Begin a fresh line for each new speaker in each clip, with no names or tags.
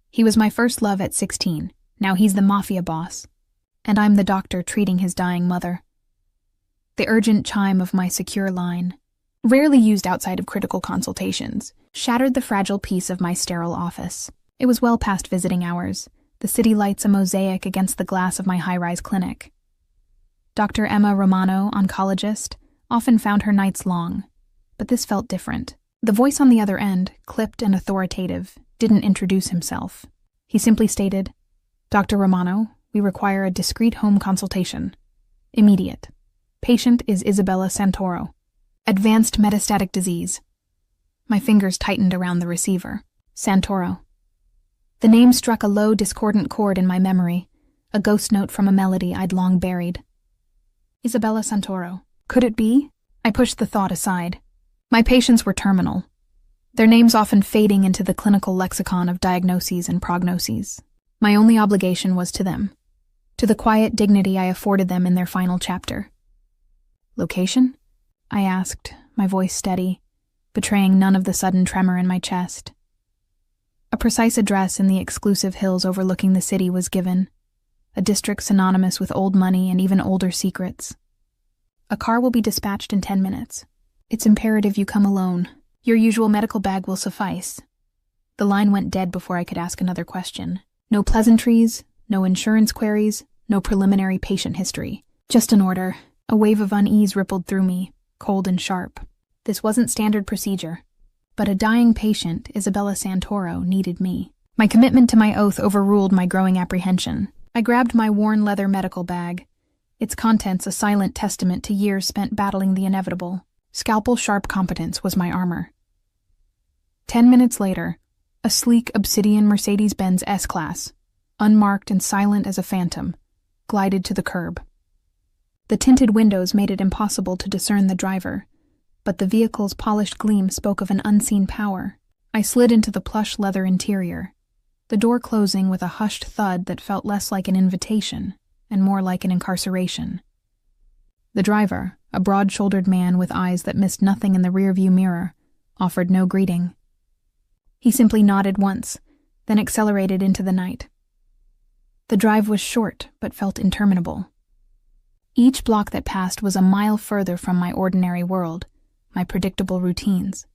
He was my first love at 16. Now he's the Mafia boss. And I'm the doctor treating his dying mother. The urgent chime of my secure line, rarely used outside of critical consultations, shattered the fragile peace of my sterile office. It was well past visiting hours, the city lights a mosaic against the glass of my high-rise clinic. Dr. Emma Romano, oncologist, often found her nights long, but this felt different. The voice on the other end, clipped and authoritative, didn't introduce himself. He simply stated, "Dr. Romano, we require a discreet home consultation. Immediate. Patient is Isabella Santoro. Advanced metastatic disease." My fingers tightened around the receiver. Santoro. The name struck a low, discordant chord in my memory, a ghost note from a melody I'd long buried. Isabella Santoro. Could it be? I pushed the thought aside. My patients were terminal, their names often fading into the clinical lexicon of diagnoses and prognoses. My only obligation was to them, to the quiet dignity I afforded them in their final chapter. Location? I asked, my voice steady, betraying none of the sudden tremor in my chest. A precise address in the exclusive hills overlooking the city was given, a district synonymous with old money and even older secrets. A car will be dispatched in 10 minutes. It's imperative you come alone. Your usual medical bag will suffice. The line went dead before I could ask another question. No pleasantries, no insurance queries, no preliminary patient history. Just an order. A wave of unease rippled through me, cold and sharp. This wasn't standard procedure. But a dying patient, Isabella Santoro, needed me. My commitment to my oath overruled my growing apprehension. I grabbed my worn leather medical bag, its contents a silent testament to years spent battling the inevitable. Scalpel-sharp competence was my armor. 10 minutes later, a sleek obsidian Mercedes-Benz S-Class, unmarked and silent as a phantom, glided to the curb. The tinted windows made it impossible to discern the driver, but the vehicle's polished gleam spoke of an unseen power. I slid into the plush leather interior, the door closing with a hushed thud that felt less like an invitation and more like an incarceration. The driver, a broad-shouldered man with eyes that missed nothing in the rearview mirror, offered no greeting. He simply nodded once, then accelerated into the night. The drive was short, but felt interminable. Each block that passed was a mile further from my ordinary world, my predictable routines.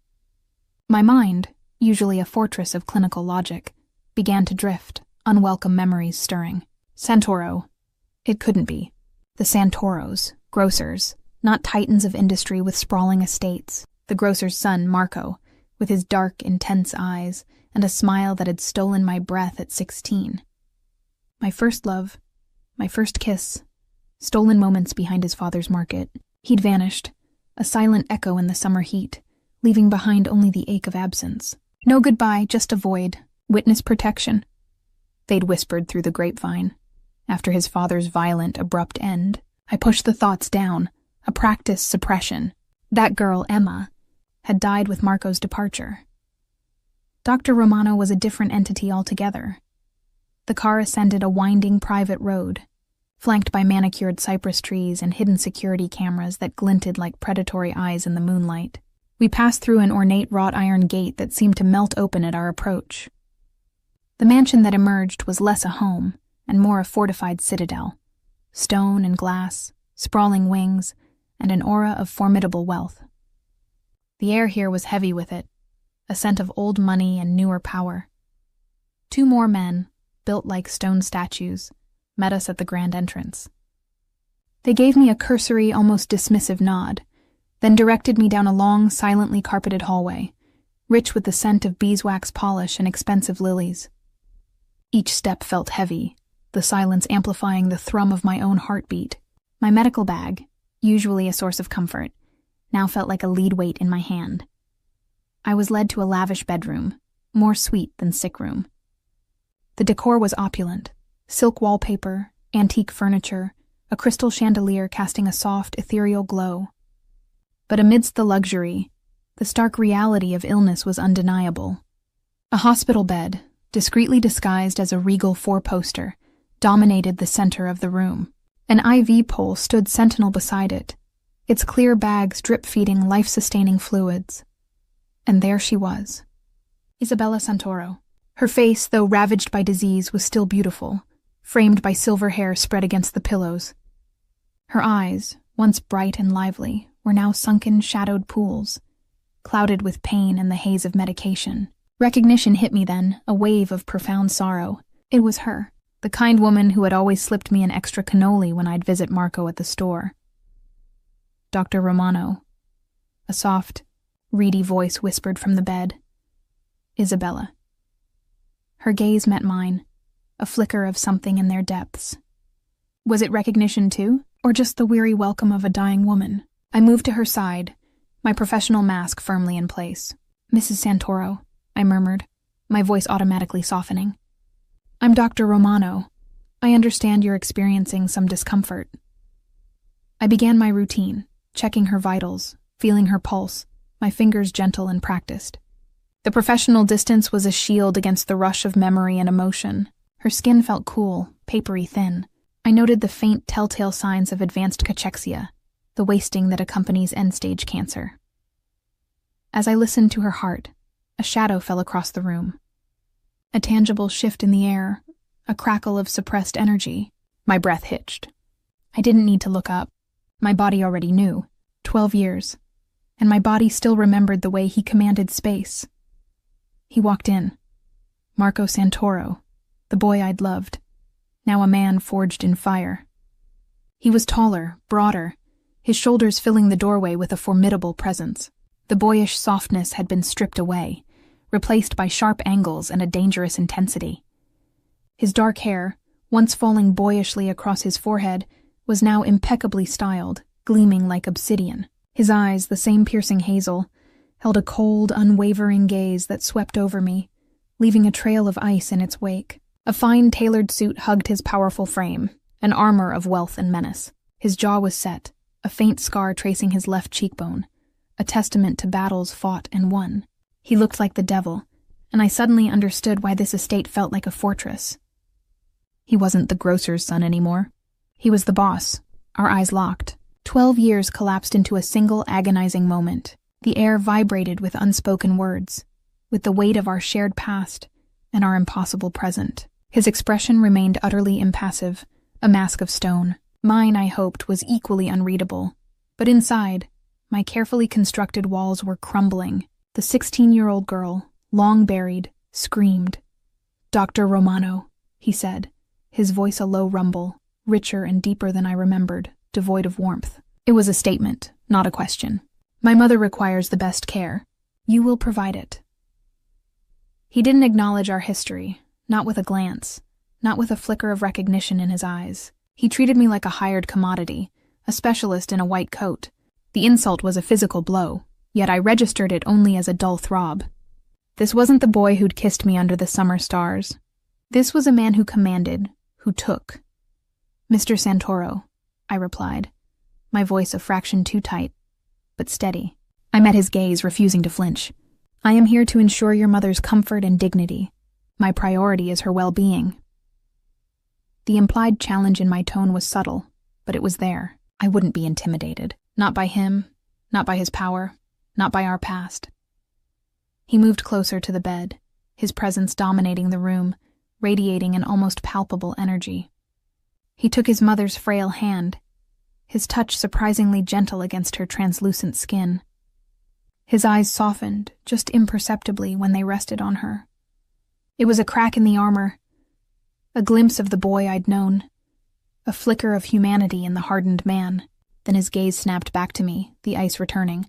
My mind, usually a fortress of clinical logic, began to drift, unwelcome memories stirring. Santoro. It couldn't be. The Santoros, grocers, not titans of industry with sprawling estates. The grocer's son, Marco, with his dark, intense eyes and a smile that had stolen my breath at 16. My first love, my first kiss, stolen moments behind his father's market. He'd vanished, a silent echo in the summer heat, leaving behind only the ache of absence. No goodbye, just a void, witness protection. They'd whispered through the grapevine. After his father's violent, abrupt end, I pushed the thoughts down, a practiced suppression. That girl, Emma, had died with Marco's departure. Dr. Romano was a different entity altogether. The car ascended a winding private road, flanked by manicured cypress trees and hidden security cameras that glinted like predatory eyes in the moonlight. We passed through an ornate wrought iron gate that seemed to melt open at our approach. The mansion that emerged was less a home and more a fortified citadel, stone and glass, sprawling wings, and an aura of formidable wealth. The air here was heavy with it, a scent of old money and newer power. 2 more men, built like stone statues, met us at the grand entrance. They gave me a cursory, almost dismissive nod, then directed me down a long, silently carpeted hallway, rich with the scent of beeswax polish and expensive lilies. Each step felt heavy, the silence amplifying the thrum of my own heartbeat. My medical bag, usually a source of comfort, now felt like a lead weight in my hand. I was led to a lavish bedroom, more suite than sick room. The decor was opulent, silk wallpaper, antique furniture, a crystal chandelier casting a soft, ethereal glow. But amidst the luxury, the stark reality of illness was undeniable. A hospital bed, discreetly disguised as a regal 4-poster, dominated the center of the room. An IV pole stood sentinel beside it, its clear bags drip-feeding life-sustaining fluids. And there she was, Isabella Santoro, Her face, though ravaged by disease, was still beautiful, framed by silver hair spread against the pillows. Her eyes, once bright and lively, were now sunken, shadowed pools, clouded with pain and the haze of medication. Recognition hit me then, a wave of profound sorrow. It was her, the kind woman who had always slipped me an extra cannoli when I'd visit Marco at the store. Dr. Romano. A soft, reedy voice whispered from the bed. Isabella. Her gaze met mine, a flicker of something in their depths. Was it recognition too, or just the weary welcome of a dying woman? I moved to her side, my professional mask firmly in place. Mrs. Santoro, I murmured, my voice automatically softening. I'm Dr. Romano. I understand you're experiencing some discomfort. I began my routine, checking her vitals, feeling her pulse, my fingers gentle and practiced. The professional distance was a shield against the rush of memory and emotion. Her skin felt cool, papery thin. I noted the faint telltale signs of advanced cachexia, the wasting that accompanies end-stage cancer. As I listened to her heart, a shadow fell across the room. A tangible shift in the air, a crackle of suppressed energy. My breath hitched. I didn't need to look up. My body already knew. 12 years. And my body still remembered the way he commanded space. He walked in. Marco Santoro, the boy I'd loved, now a man forged in fire. He was taller, broader, his shoulders filling the doorway with a formidable presence. The boyish softness had been stripped away, replaced by sharp angles and a dangerous intensity. His dark hair, once falling boyishly across his forehead, was now impeccably styled, gleaming like obsidian. His eyes, the same piercing hazel, held a cold, unwavering gaze that swept over me, leaving a trail of ice in its wake. A fine tailored suit hugged his powerful frame, an armor of wealth and menace. His jaw was set, a faint scar tracing his left cheekbone, a testament to battles fought and won. He looked like the devil, and I suddenly understood why this estate felt like a fortress. He wasn't the grocer's son anymore. He was the boss. Our eyes locked. 12 years collapsed into a single agonizing moment. The air vibrated with unspoken words, with the weight of our shared past and our impossible present. His expression remained utterly impassive, a mask of stone. Mine, I hoped, was equally unreadable. But inside, my carefully constructed walls were crumbling. The 16-year-old girl, long buried, screamed. "Dr. Romano," he said, his voice a low rumble, richer and deeper than I remembered, devoid of warmth. It was a statement, not a question. "My mother requires the best care. You will provide it." He didn't acknowledge our history, not with a glance, not with a flicker of recognition in his eyes. He treated me like a hired commodity, a specialist in a white coat. The insult was a physical blow, yet I registered it only as a dull throb. This wasn't the boy who'd kissed me under the summer stars. This was a man who commanded, who took. "Mr. Santoro," I replied, my voice a fraction too tight, but steady. I met his gaze, refusing to flinch. "I am here to ensure your mother's comfort and dignity. My priority is her well-being." The implied challenge in my tone was subtle, but it was there. I wouldn't be intimidated. Not by him, not by his power, not by our past. He moved closer to the bed, his presence dominating the room, radiating an almost palpable energy. He took his mother's frail hand, his touch surprisingly gentle against her translucent skin. His eyes softened, just imperceptibly, when they rested on her. It was a crack in the armor, a glimpse of the boy I'd known, a flicker of humanity in the hardened man. Then his gaze snapped back to me, the ice returning.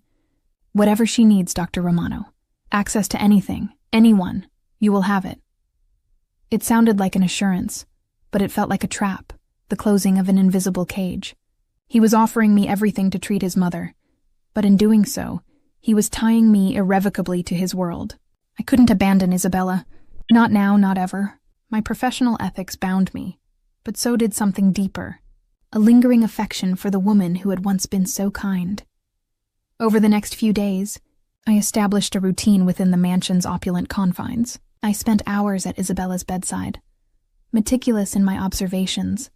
"Whatever she needs, Dr. Romano. Access to anything, anyone. You will have it." It sounded like an assurance, but it felt like a trap, the closing of an invisible cage. He was offering me everything to treat his mother, but in doing so, he was tying me irrevocably to his world. I couldn't abandon Isabella. Not now, not ever. My professional ethics bound me, but so did something deeper, a lingering affection for the woman who had once been so kind. Over the next few days, I established a routine within the mansion's opulent confines. I spent hours at Isabella's bedside, meticulous in my observations,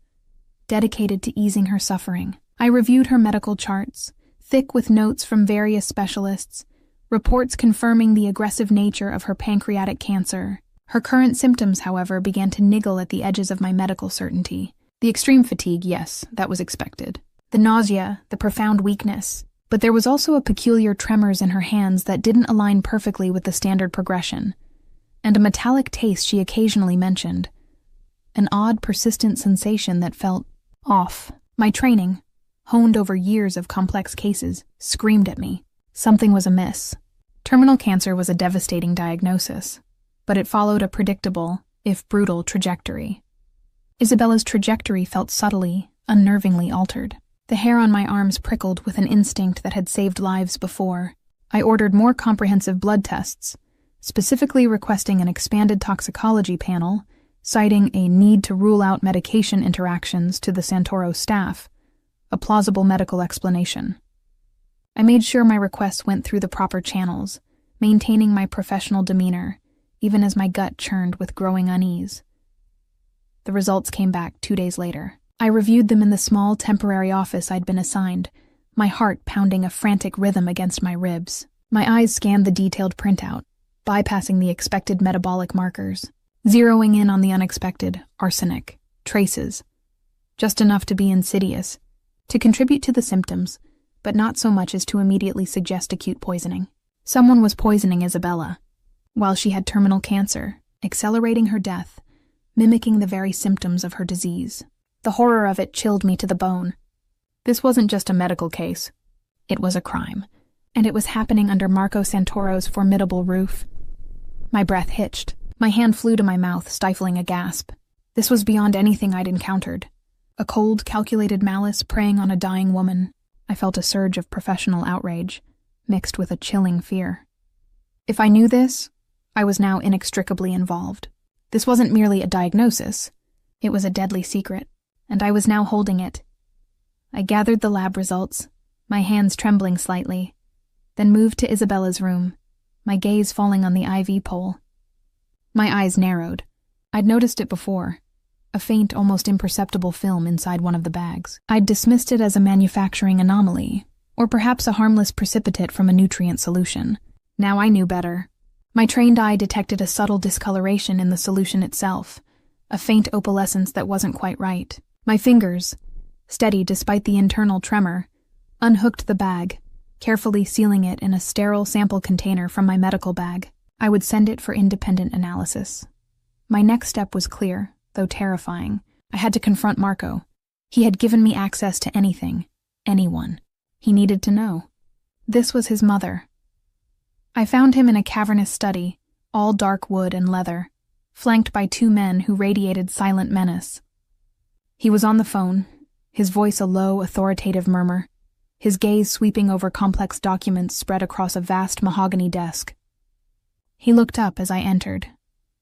dedicated to easing her suffering. I reviewed her medical charts, thick with notes from various specialists, reports confirming the aggressive nature of her pancreatic cancer, Her current symptoms, however, began to niggle at the edges of my medical certainty. The extreme fatigue, yes, that was expected. The nausea, the profound weakness. But there was also a peculiar tremors in her hands that didn't align perfectly with the standard progression, and a metallic taste she occasionally mentioned. An odd, persistent sensation that felt off. My training, honed over years of complex cases, screamed at me. Something was amiss. Terminal cancer was a devastating diagnosis, but it followed a predictable, if brutal, trajectory. Isabella's trajectory felt subtly, unnervingly altered. The hair on my arms prickled with an instinct that had saved lives before. I ordered more comprehensive blood tests, specifically requesting an expanded toxicology panel, citing a need to rule out medication interactions to the Santoro staff, a plausible medical explanation. I made sure my requests went through the proper channels, maintaining my professional demeanor, even as my gut churned with growing unease. The results came back 2 days later. I reviewed them in the small, temporary office I'd been assigned, my heart pounding a frantic rhythm against my ribs. My eyes scanned the detailed printout, bypassing the expected metabolic markers, zeroing in on the unexpected, arsenic, traces. Just enough to be insidious, to contribute to the symptoms, but not so much as to immediately suggest acute poisoning. Someone was poisoning Isabella, while she had terminal cancer, accelerating her death, mimicking the very symptoms of her disease. The horror of it chilled me to the bone. This wasn't just a medical case. It was a crime, and it was happening under Marco Santoro's formidable roof. My breath hitched. My hand flew to my mouth, stifling a gasp. This was beyond anything I'd encountered. A cold, calculated malice preying on a dying woman. I felt a surge of professional outrage, mixed with a chilling fear. If I knew this, I was now inextricably involved. This wasn't merely a diagnosis. It was a deadly secret, and I was now holding it. I gathered the lab results, my hands trembling slightly, then moved to Isabella's room, my gaze falling on the IV pole. My eyes narrowed. I'd noticed it before, a faint, almost imperceptible film inside one of the bags. I'd dismissed it as a manufacturing anomaly, or perhaps a harmless precipitate from a nutrient solution. Now I knew better. My trained eye detected a subtle discoloration in the solution itself, a faint opalescence that wasn't quite right. My fingers, steady despite the internal tremor, unhooked the bag, carefully sealing it in a sterile sample container from my medical bag. I would send it for independent analysis. My next step was clear, though terrifying. I had to confront Marco. He had given me access to anything, anyone. He needed to know. This was his mother. I found him in a cavernous study, all dark wood and leather, flanked by 2 men who radiated silent menace. He was on the phone, his voice a low, authoritative murmur, his gaze sweeping over complex documents spread across a vast mahogany desk. He looked up as I entered,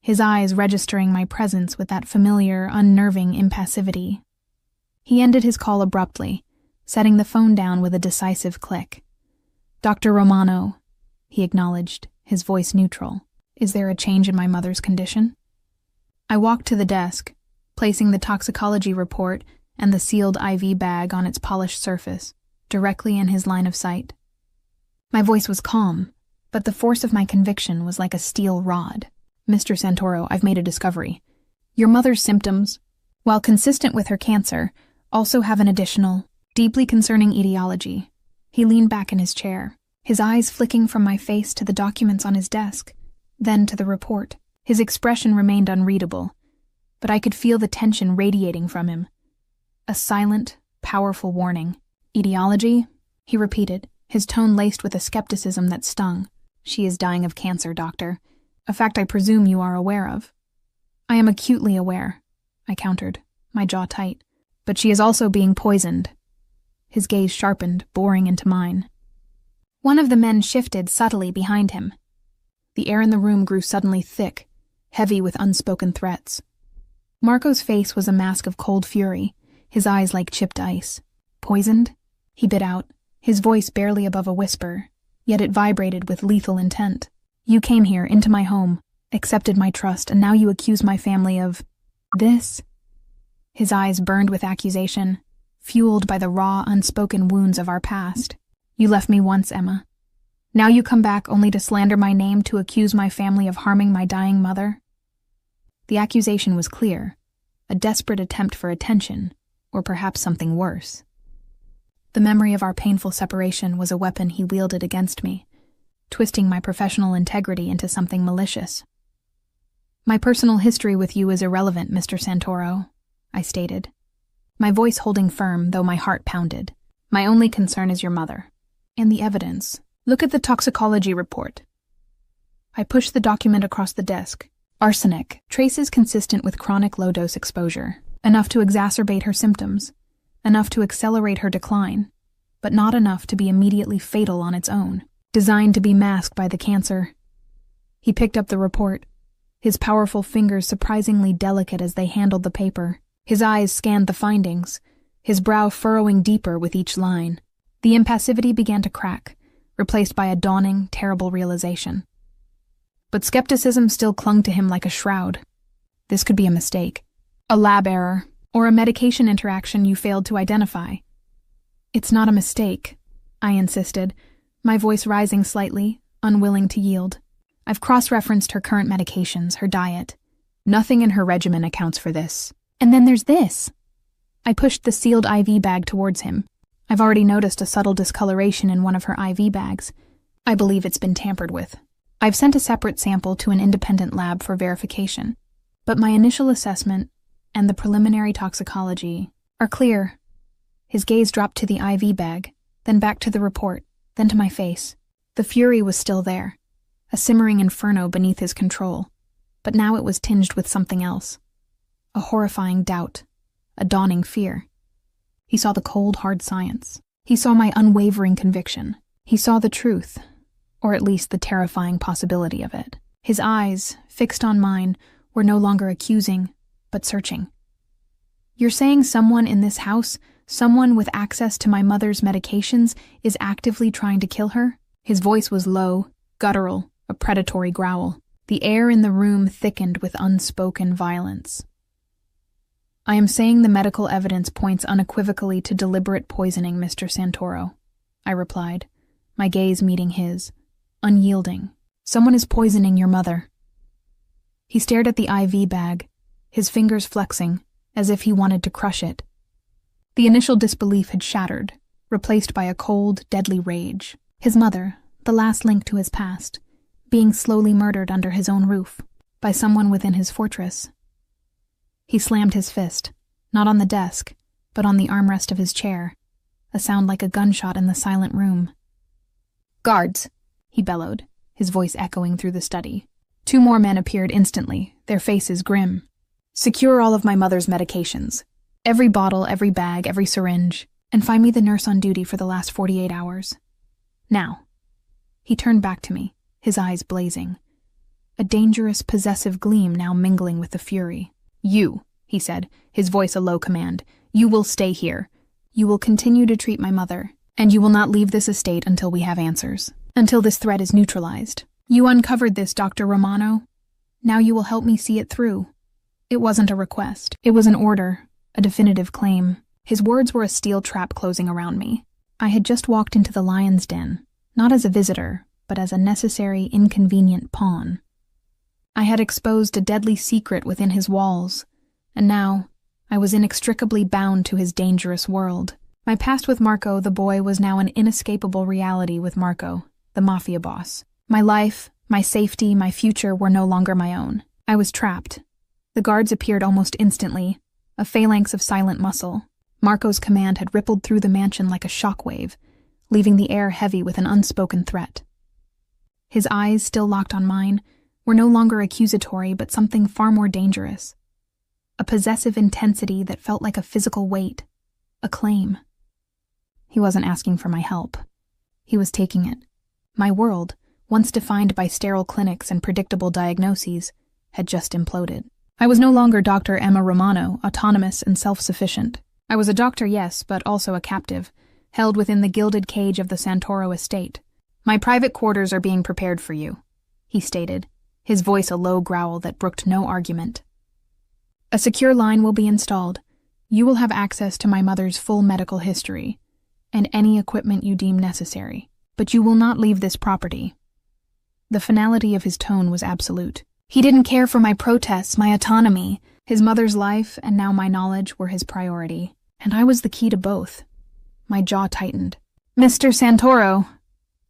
his eyes registering my presence with that familiar, unnerving impassivity. He ended his call abruptly, setting the phone down with a decisive click. "Dr. Romano," he acknowledged, his voice neutral. "Is there a change in my mother's condition?" I walked to the desk, placing the toxicology report and the sealed IV bag on its polished surface, directly in his line of sight. My voice was calm, but the force of my conviction was like a steel rod. "Mr. Santoro, I've made a discovery. Your mother's symptoms, while consistent with her cancer, also have an additional, deeply concerning etiology." He leaned back in his chair, his eyes flicking from my face to the documents on his desk, then to the report. His expression remained unreadable, but I could feel the tension radiating from him. A silent, powerful warning. "Etiology?" he repeated, his tone laced with a skepticism that stung. "She is dying of cancer, doctor. A fact I presume you are aware of." "I am acutely aware," I countered, my jaw tight. "But she is also being poisoned." His gaze sharpened, boring into mine. One of the men shifted subtly behind him. The air in the room grew suddenly thick, heavy with unspoken threats. Marco's face was a mask of cold fury, his eyes like chipped ice. "Poisoned?" he bit out, his voice barely above a whisper, yet it vibrated with lethal intent. "You came here, into my home, accepted my trust, and now you accuse my family of this?" His eyes burned with accusation, fueled by the raw, unspoken wounds of our past. "You left me once, Emma. Now you come back only to slander my name, to accuse my family of harming my dying mother?" The accusation was clear, a desperate attempt for attention, or perhaps something worse. The memory of our painful separation was a weapon he wielded against me, twisting my professional integrity into something malicious. "My personal history with you is irrelevant, Mr. Santoro," I stated, my voice holding firm, though my heart pounded. "My only concern is your mother. And the evidence. Look at the toxicology report." I pushed the document across the desk. Arsenic, traces consistent with chronic low-dose exposure, enough to exacerbate her symptoms, enough to accelerate her decline, but not enough to be immediately fatal on its own, designed to be masked by the cancer. He picked up the report, his powerful fingers surprisingly delicate as they handled the paper. His eyes scanned the findings, his brow furrowing deeper with each line. The impassivity began to crack, replaced by a dawning, terrible realization. But skepticism still clung to him like a shroud. This could be a mistake, a lab error, or a medication interaction you failed to identify. "It's not a mistake," I insisted, my voice rising slightly, unwilling to yield. "I've cross-referenced her current medications, her diet. Nothing in her regimen accounts for this. And then there's this." I pushed the sealed IV bag towards him. "I've already noticed a subtle discoloration in one of her IV bags. I believe it's been tampered with. I've sent a separate sample to an independent lab for verification, but my initial assessment and the preliminary toxicology are clear." His gaze dropped to the IV bag, then back to the report, then to my face. The fury was still there, a simmering inferno beneath his control, but now it was tinged with something else. A horrifying doubt, a dawning fear. He saw the cold, hard science. He saw my unwavering conviction. He saw the truth, or at least the terrifying possibility of it. His eyes, fixed on mine, were no longer accusing, but searching. "You're saying someone in this house, someone with access to my mother's medications, is actively trying to kill her?" His voice was low, guttural, a predatory growl. The air in the room thickened with unspoken violence. "I am saying the medical evidence points unequivocally to deliberate poisoning, Mr. Santoro," I replied, my gaze meeting his, unyielding. "Someone is poisoning your mother." He stared at the IV bag, his fingers flexing, as if he wanted to crush it. The initial disbelief had shattered, replaced by a cold, deadly rage. His mother, the last link to his past, being slowly murdered under his own roof, by someone within his fortress. He slammed his fist, not on the desk, but on the armrest of his chair, a sound like a gunshot in the silent room. "Guards!" he bellowed, his voice echoing through the study. 2 more men appeared instantly, their faces grim. "Secure all of my mother's medications. Every bottle, every bag, every syringe, and find me the nurse on duty for the last 48 hours. Now." He turned back to me, his eyes blazing, a dangerous, possessive gleam now mingling with the fury. "You," he said, his voice a low command, "you will stay here. You will continue to treat my mother, and you will not leave this estate until we have answers, until this threat is neutralized. You uncovered this, Dr. Romano. Now you will help me see it through." It wasn't a request. It was an order, a definitive claim. His words were a steel trap closing around me. I had just walked into the lion's den, not as a visitor, but as a necessary, inconvenient pawn. I had exposed a deadly secret within his walls, and now I was inextricably bound to his dangerous world. My past with Marco, the boy, was now an inescapable reality with Marco, the Mafia boss. My life, my safety, my future were no longer my own. I was trapped. The guards appeared almost instantly, a phalanx of silent muscle. Marco's command had rippled through the mansion like a shockwave, leaving the air heavy with an unspoken threat. His eyes, still locked on mine, were no longer accusatory, but something far more dangerous. A possessive intensity that felt like a physical weight, a claim. He wasn't asking for my help. He was taking it. My world, once defined by sterile clinics and predictable diagnoses, had just imploded. I was no longer Dr. Emma Romano, autonomous and self-sufficient. I was a doctor, yes, but also a captive, held within the gilded cage of the Santoro estate. "My private quarters are being prepared for you," he stated, his voice a low growl that brooked no argument. "A secure line will be installed. You will have access to my mother's full medical history, and any equipment you deem necessary, but you will not leave this property." The finality of his tone was absolute. He didn't care for my protests, my autonomy. His mother's life and now my knowledge were his priority, and I was the key to both. My jaw tightened. "Mr. Santoro,"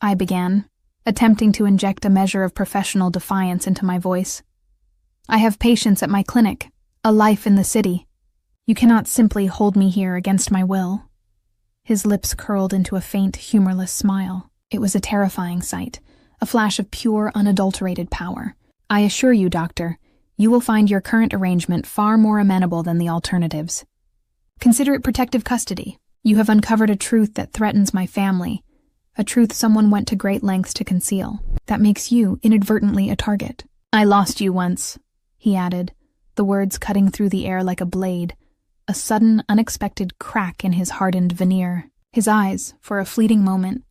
I began, attempting to inject a measure of professional defiance into my voice. "I have patients at my clinic, a life in the city. You cannot simply hold me here against my will." His lips curled into a faint, humorless smile. It was a terrifying sight, a flash of pure, unadulterated power. "I assure you, doctor, you will find your current arrangement far more amenable than the alternatives. Consider it protective custody. You have uncovered a truth that threatens my family, a truth someone went to great lengths to conceal. That makes you inadvertently a target." "I lost you once," he added, the words cutting through the air like a blade, a sudden, unexpected crack in his hardened veneer. His eyes, for a fleeting moment,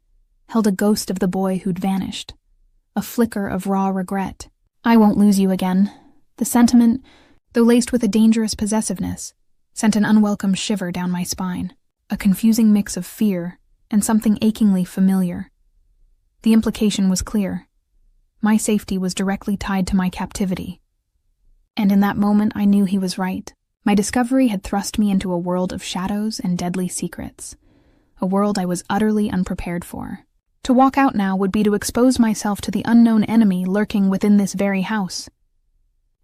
held a ghost of the boy who'd vanished, a flicker of raw regret. "I won't lose you again." The sentiment, though laced with a dangerous possessiveness, sent an unwelcome shiver down my spine, a confusing mix of fear and something achingly familiar. The implication was clear. My safety was directly tied to my captivity. And in that moment I knew he was right. My discovery had thrust me into a world of shadows and deadly secrets, a world I was utterly unprepared for. To walk out now would be to expose myself to the unknown enemy lurking within this very house.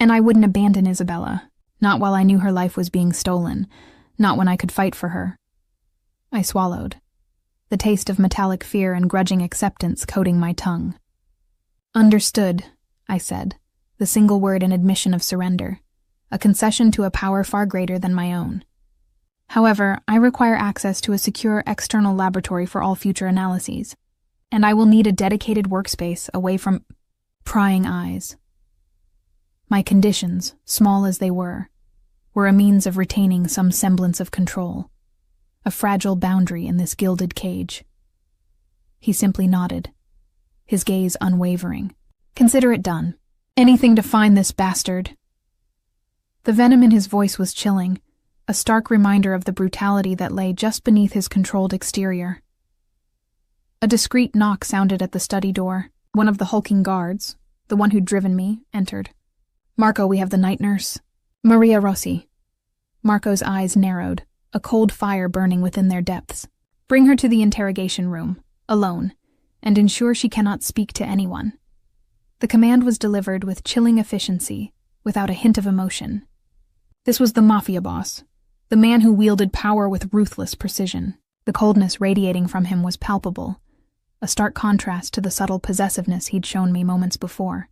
And I wouldn't abandon Isabella, not while I knew her life was being stolen, not when I could fight for her. I swallowed, the taste of metallic fear and grudging acceptance coating my tongue. "Understood," I said, the single word an admission of surrender, a concession to a power far greater than my own. "However, I require access to a secure external laboratory for all future analyses, and I will need a dedicated workspace away from prying eyes." My conditions, small as they were a means of retaining some semblance of control, a fragile boundary in this gilded cage. He simply nodded, his gaze unwavering. "Consider it done. Anything to find this bastard." The venom in his voice was chilling, a stark reminder of the brutality that lay just beneath his controlled exterior. A discreet knock sounded at the study door. One of the hulking guards, the one who'd driven me, entered. "Marco, we have the night nurse." "Maria Rossi." Marco's eyes narrowed, a cold fire burning within their depths. "Bring her to the interrogation room, alone, and ensure she cannot speak to anyone." The command was delivered with chilling efficiency, without a hint of emotion. This was the Mafia boss, the man who wielded power with ruthless precision. The coldness radiating from him was palpable, a stark contrast to the subtle possessiveness he'd shown me moments before.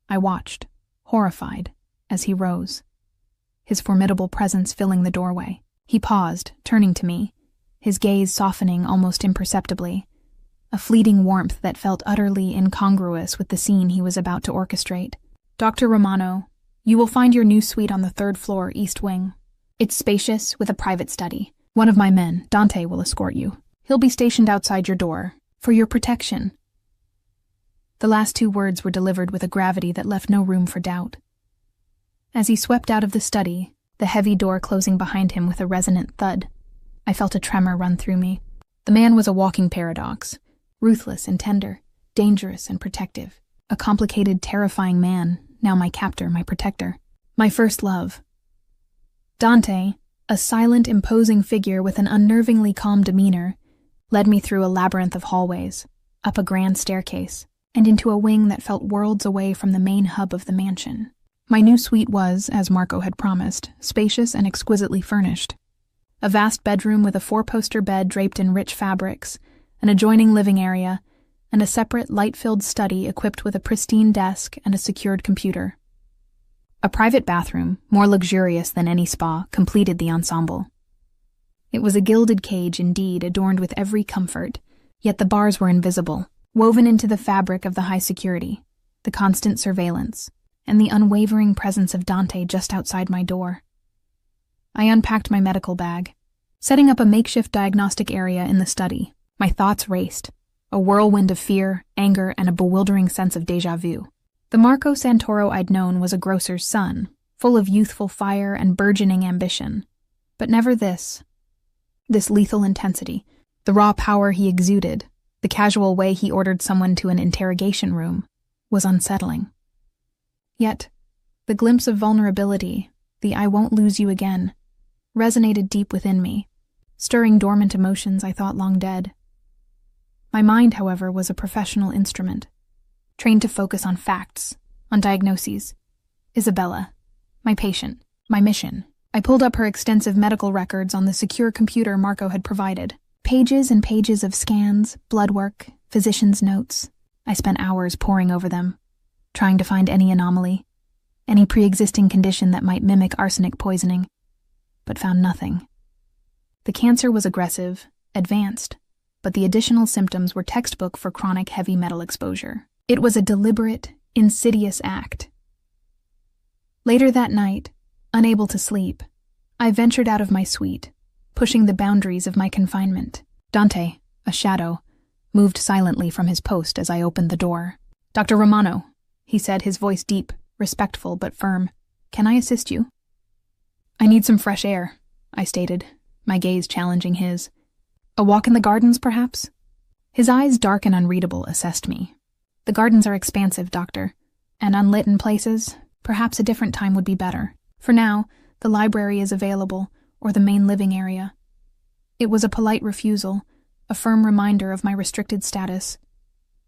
I watched, horrified, as he rose, his formidable presence filling the doorway. He paused, turning to me, his gaze softening almost imperceptibly, a fleeting warmth that felt utterly incongruous with the scene he was about to orchestrate. "Dr. Romano, you will find your new suite on the 3rd floor, East Wing. It's spacious, with a private study. One of my men, Dante, will escort you. He'll be stationed outside your door, for your protection." The last 2 words were delivered with a gravity that left no room for doubt. As he swept out of the study, the heavy door closing behind him with a resonant thud, I felt a tremor run through me. The man was a walking paradox, ruthless and tender, dangerous and protective. A complicated, terrifying man, now my captor, my protector, my first love. Dante, a silent, imposing figure with an unnervingly calm demeanor, led me through a labyrinth of hallways, up a grand staircase, and into a wing that felt worlds away from the main hub of the mansion. My new suite was, as Marco had promised, spacious and exquisitely furnished. A vast bedroom with a 4-poster bed draped in rich fabrics, an adjoining living area, and a separate light-filled study equipped with a pristine desk and a secured computer. A private bathroom, more luxurious than any spa, completed the ensemble. It was a gilded cage indeed, adorned with every comfort, yet the bars were invisible, woven into the fabric of the high security, the constant surveillance, and the unwavering presence of Dante just outside my door. I unpacked my medical bag, setting up a makeshift diagnostic area in the study. My thoughts raced, a whirlwind of fear, anger, and a bewildering sense of déjà vu. The Marco Santoro I'd known was a grocer's son, full of youthful fire and burgeoning ambition. But never this lethal intensity, the raw power he exuded, the casual way he ordered someone to an interrogation room, was unsettling. Yet, the glimpse of vulnerability, the "I won't lose you again," resonated deep within me, stirring dormant emotions I thought long dead. My mind, however, was a professional instrument, trained to focus on facts, on diagnoses. Isabella, my patient, my mission. I pulled up her extensive medical records on the secure computer Marco had provided. Pages and pages of scans, blood work, physician's notes. I spent hours poring over them, trying to find any anomaly, any pre-existing condition that might mimic arsenic poisoning, but found nothing. The cancer was aggressive, advanced, but the additional symptoms were textbook for chronic heavy metal exposure. It was a deliberate, insidious act. Later that night, unable to sleep, I ventured out of my suite, pushing the boundaries of my confinement. Dante, a shadow, moved silently from his post as I opened the door. "Dr. Romano," he said, his voice deep, respectful but firm. "Can I assist you?" "I need some fresh air," I stated, my gaze challenging his. "A walk in the gardens, perhaps?" His eyes, dark and unreadable, assessed me. "The gardens are expansive, Doctor, and unlit in places. Perhaps a different time would be better. For now, the library is available, or the main living area." It was a polite refusal, a firm reminder of my restricted status.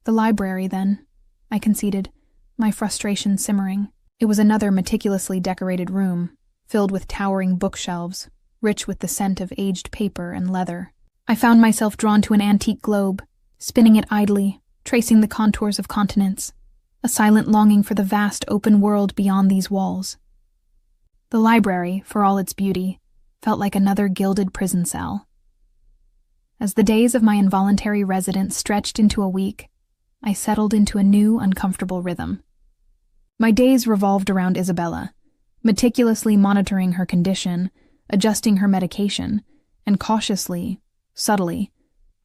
"The library, then," I conceded, my frustration simmering. It was another meticulously decorated room, filled with towering bookshelves, rich with the scent of aged paper and leather. I found myself drawn to an antique globe, spinning it idly, tracing the contours of continents, a silent longing for the vast open world beyond these walls. The library, for all its beauty, felt like another gilded prison cell. As the days of my involuntary residence stretched into a week, I settled into a new, uncomfortable rhythm. My days revolved around Isabella, meticulously monitoring her condition, adjusting her medication, and cautiously, subtly,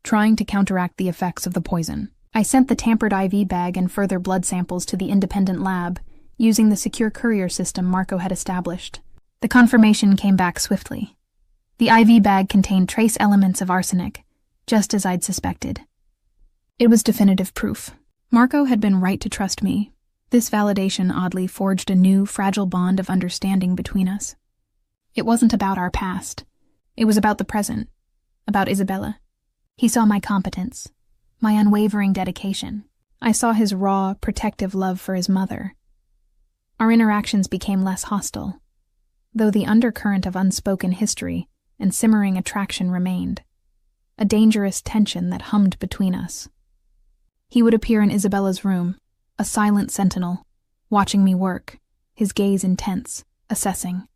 trying to counteract the effects of the poison. I sent the tampered IV bag and further blood samples to the independent lab, using the secure courier system Marco had established. The confirmation came back swiftly. The IV bag contained trace elements of arsenic, just as I'd suspected. It was definitive proof. Marco had been right to trust me. This validation oddly forged a new, fragile bond of understanding between us. It wasn't about our past. It was about the present, about Isabella. He saw my competence, my unwavering dedication. I saw his raw, protective love for his mother. Our interactions became less hostile, though the undercurrent of unspoken history and simmering attraction remained, a dangerous tension that hummed between us. He would appear in Isabella's room, a silent sentinel, watching me work, his gaze intense, assessing.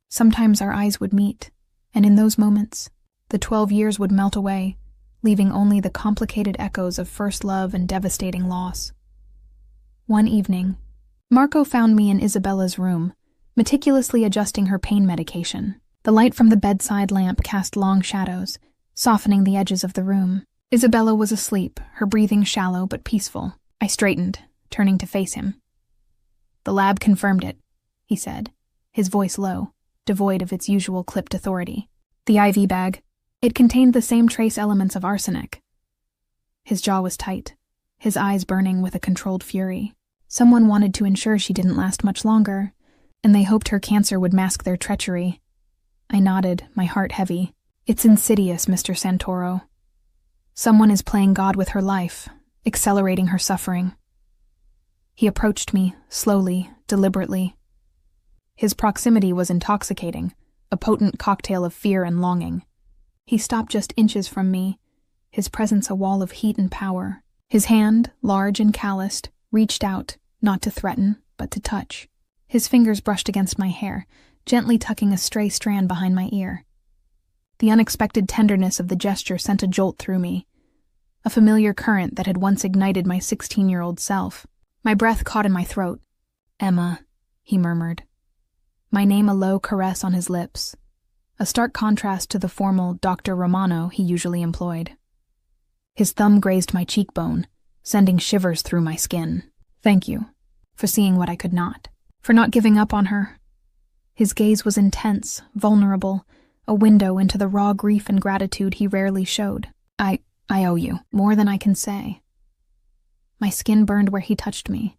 Sometimes our eyes would meet, and in those moments, the 12 years would melt away, leaving only the complicated echoes of first love and devastating loss. One evening, Marco found me in Isabella's room, meticulously adjusting her pain medication. The light from the bedside lamp cast long shadows, softening the edges of the room. Isabella was asleep, her breathing shallow but peaceful. I straightened, turning to face him. "The lab confirmed it," he said, his voice low, devoid of its usual clipped authority. "The IV bag. It contained the same trace elements of arsenic." His jaw was tight, his eyes burning with a controlled fury. Someone wanted to ensure she didn't last much longer, and they hoped her cancer would mask their treachery. I nodded, my heart heavy. "It's insidious, Mr. Santoro. Someone is playing God with her life, accelerating her suffering." He approached me, slowly, deliberately. His proximity was intoxicating, a potent cocktail of fear and longing. He stopped just inches from me, his presence a wall of heat and power. His hand, large and calloused, reached out, not to threaten, but to touch. His fingers brushed against my hair, gently tucking a stray strand behind my ear. The unexpected tenderness of the gesture sent a jolt through me, a familiar current that had once ignited my 16-year-old self. My breath caught in my throat. "Emma," he murmured. My name a low caress on his lips, a stark contrast to the formal Dr. Romano he usually employed. His thumb grazed my cheekbone, sending shivers through my skin. "Thank you, for seeing what I could not, for not giving up on her." His gaze was intense, vulnerable, a window into the raw grief and gratitude he rarely showed. I owe you, more than I can say." My skin burned where he touched me,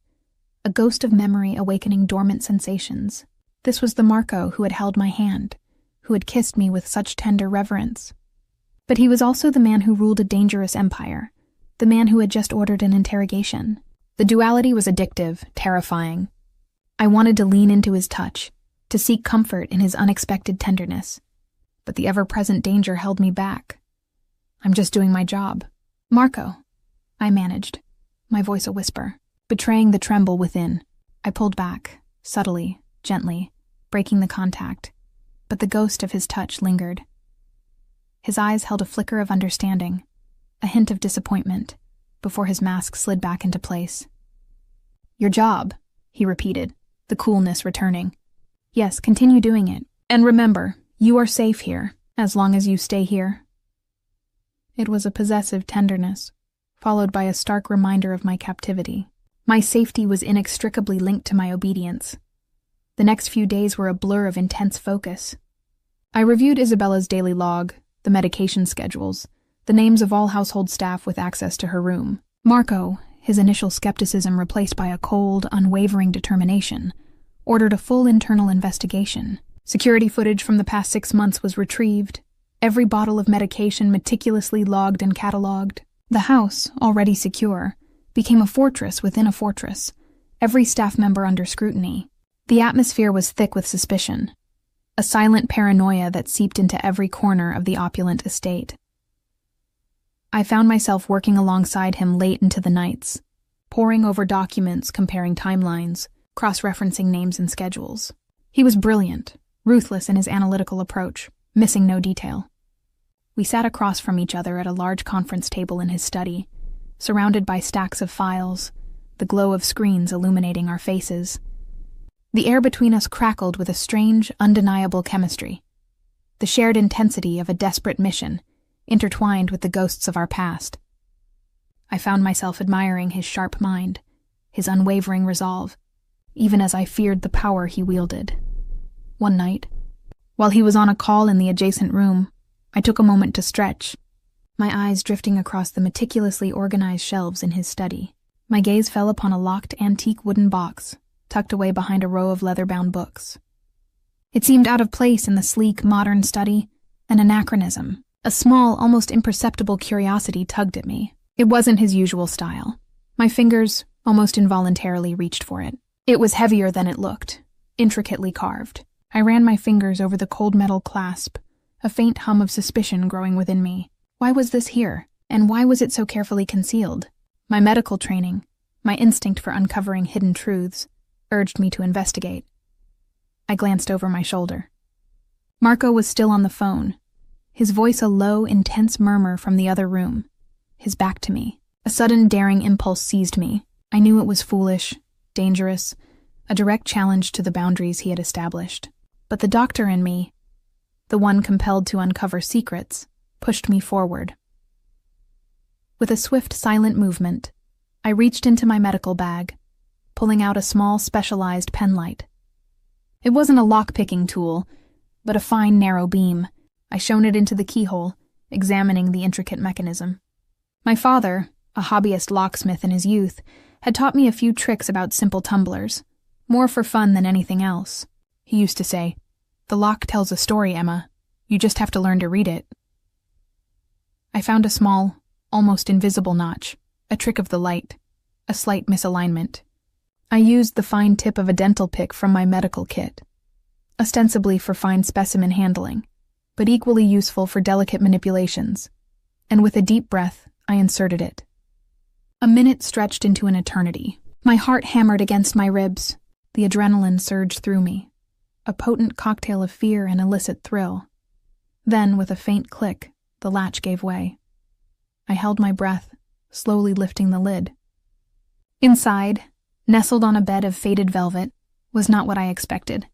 a ghost of memory awakening dormant sensations. This was the Marco who had held my hand, who had kissed me with such tender reverence. But he was also the man who ruled a dangerous empire, the man who had just ordered an interrogation. The duality was addictive, terrifying. I wanted to lean into his touch, to seek comfort in his unexpected tenderness. But the ever-present danger held me back. I'm just doing my job. Marco, I managed, my voice a whisper, betraying the tremble within. I pulled back, subtly, gently, breaking the contact, but the ghost of his touch lingered. His eyes held a flicker of understanding, a hint of disappointment, before his mask slid back into place. Your job, he repeated, the coolness returning. Yes, continue doing it. And remember, you are safe here, as long as you stay here. It was a possessive tenderness, followed by a stark reminder of my captivity. My safety was inextricably linked to my obedience. The next few days were a blur of intense focus. I reviewed Isabella's daily log, the medication schedules, the names of all household staff with access to her room. Marco, his initial skepticism replaced by a cold, unwavering determination, ordered a full internal investigation. Security footage from the past 6 months was retrieved, every bottle of medication meticulously logged and catalogued. The house, already secure, became a fortress within a fortress, every staff member under scrutiny. The atmosphere was thick with suspicion, a silent paranoia that seeped into every corner of the opulent estate. I found myself working alongside him late into the nights, poring over documents, comparing timelines, cross-referencing names and schedules. He was brilliant, ruthless in his analytical approach, missing no detail. We sat across from each other at a large conference table in his study, surrounded by stacks of files, the glow of screens illuminating our faces. The air between us crackled with a strange, undeniable chemistry, the shared intensity of a desperate mission, intertwined with the ghosts of our past. I found myself admiring his sharp mind, his unwavering resolve, even as I feared the power he wielded. One night, while he was on a call in the adjacent room, I took a moment to stretch, my eyes drifting across the meticulously organized shelves in his study. My gaze fell upon a locked antique wooden box, tucked away behind a row of leather-bound books. It seemed out of place in the sleek, modern study, an anachronism. A small, almost imperceptible curiosity tugged at me. It wasn't his usual style. My fingers almost involuntarily reached for it. It was heavier than it looked, intricately carved. I ran my fingers over the cold metal clasp, a faint hum of suspicion growing within me. Why was this here? And why was it so carefully concealed? My medical training, my instinct for uncovering hidden truths, urged me to investigate. I glanced over my shoulder. Marco was still on the phone, his voice a low, intense murmur from the other room, his back to me. A sudden daring impulse seized me. I knew it was foolish, dangerous, a direct challenge to the boundaries he had established. But the doctor in me, the one compelled to uncover secrets, pushed me forward. With a swift, silent movement, I reached into my medical bag, pulling out a small, specialized penlight. It wasn't a lock-picking tool, but a fine, narrow beam. I shone it into the keyhole, examining the intricate mechanism. My father, a hobbyist locksmith in his youth, had taught me a few tricks about simple tumblers, more for fun than anything else. He used to say, "The lock tells a story, Emma. You just have to learn to read it." I found a small, almost invisible notch, a trick of the light, a slight misalignment. I used the fine tip of a dental pick from my medical kit, ostensibly for fine specimen handling, but equally useful for delicate manipulations, and with a deep breath, I inserted it. A minute stretched into an eternity. My heart hammered against my ribs. The adrenaline surged through me, a potent cocktail of fear and illicit thrill. Then, with a faint click, the latch gave way. I held my breath, slowly lifting the lid. Inside, nestled on a bed of faded velvet, was not what I expected.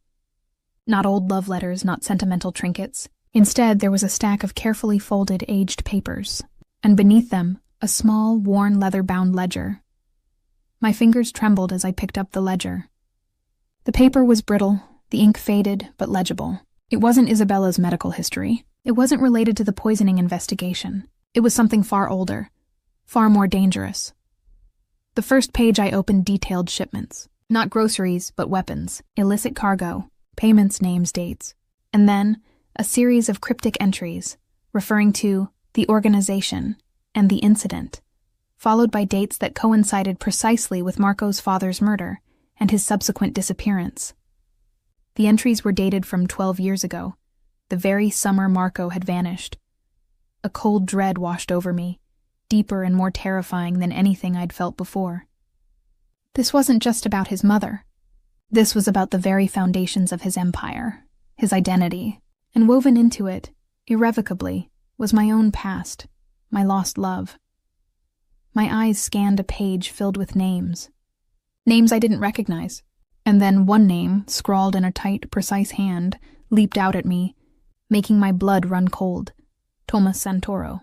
Not old love letters, not sentimental trinkets. Instead, there was a stack of carefully folded, aged papers, and beneath them, a small, worn leather-bound ledger. My fingers trembled as I picked up the ledger. The paper was brittle, the ink faded, but legible. It wasn't Isabella's medical history. It wasn't related to the poisoning investigation. It was something far older, far more dangerous. The first page I opened detailed shipments. Not groceries, but weapons, illicit cargo, payments, names, dates. And then, a series of cryptic entries, referring to the organization and the incident, followed by dates that coincided precisely with Marco's father's murder and his subsequent disappearance. The entries were dated from 12 years ago, the very summer Marco had vanished. A cold dread washed over me, deeper and more terrifying than anything I'd felt before. This wasn't just about his mother. This was about the very foundations of his empire, his identity, and woven into it, irrevocably, was my own past, my lost love. My eyes scanned a page filled with names. Names I didn't recognize. And then one name, scrawled in a tight, precise hand, leaped out at me, making my blood run cold. Thomas Santoro.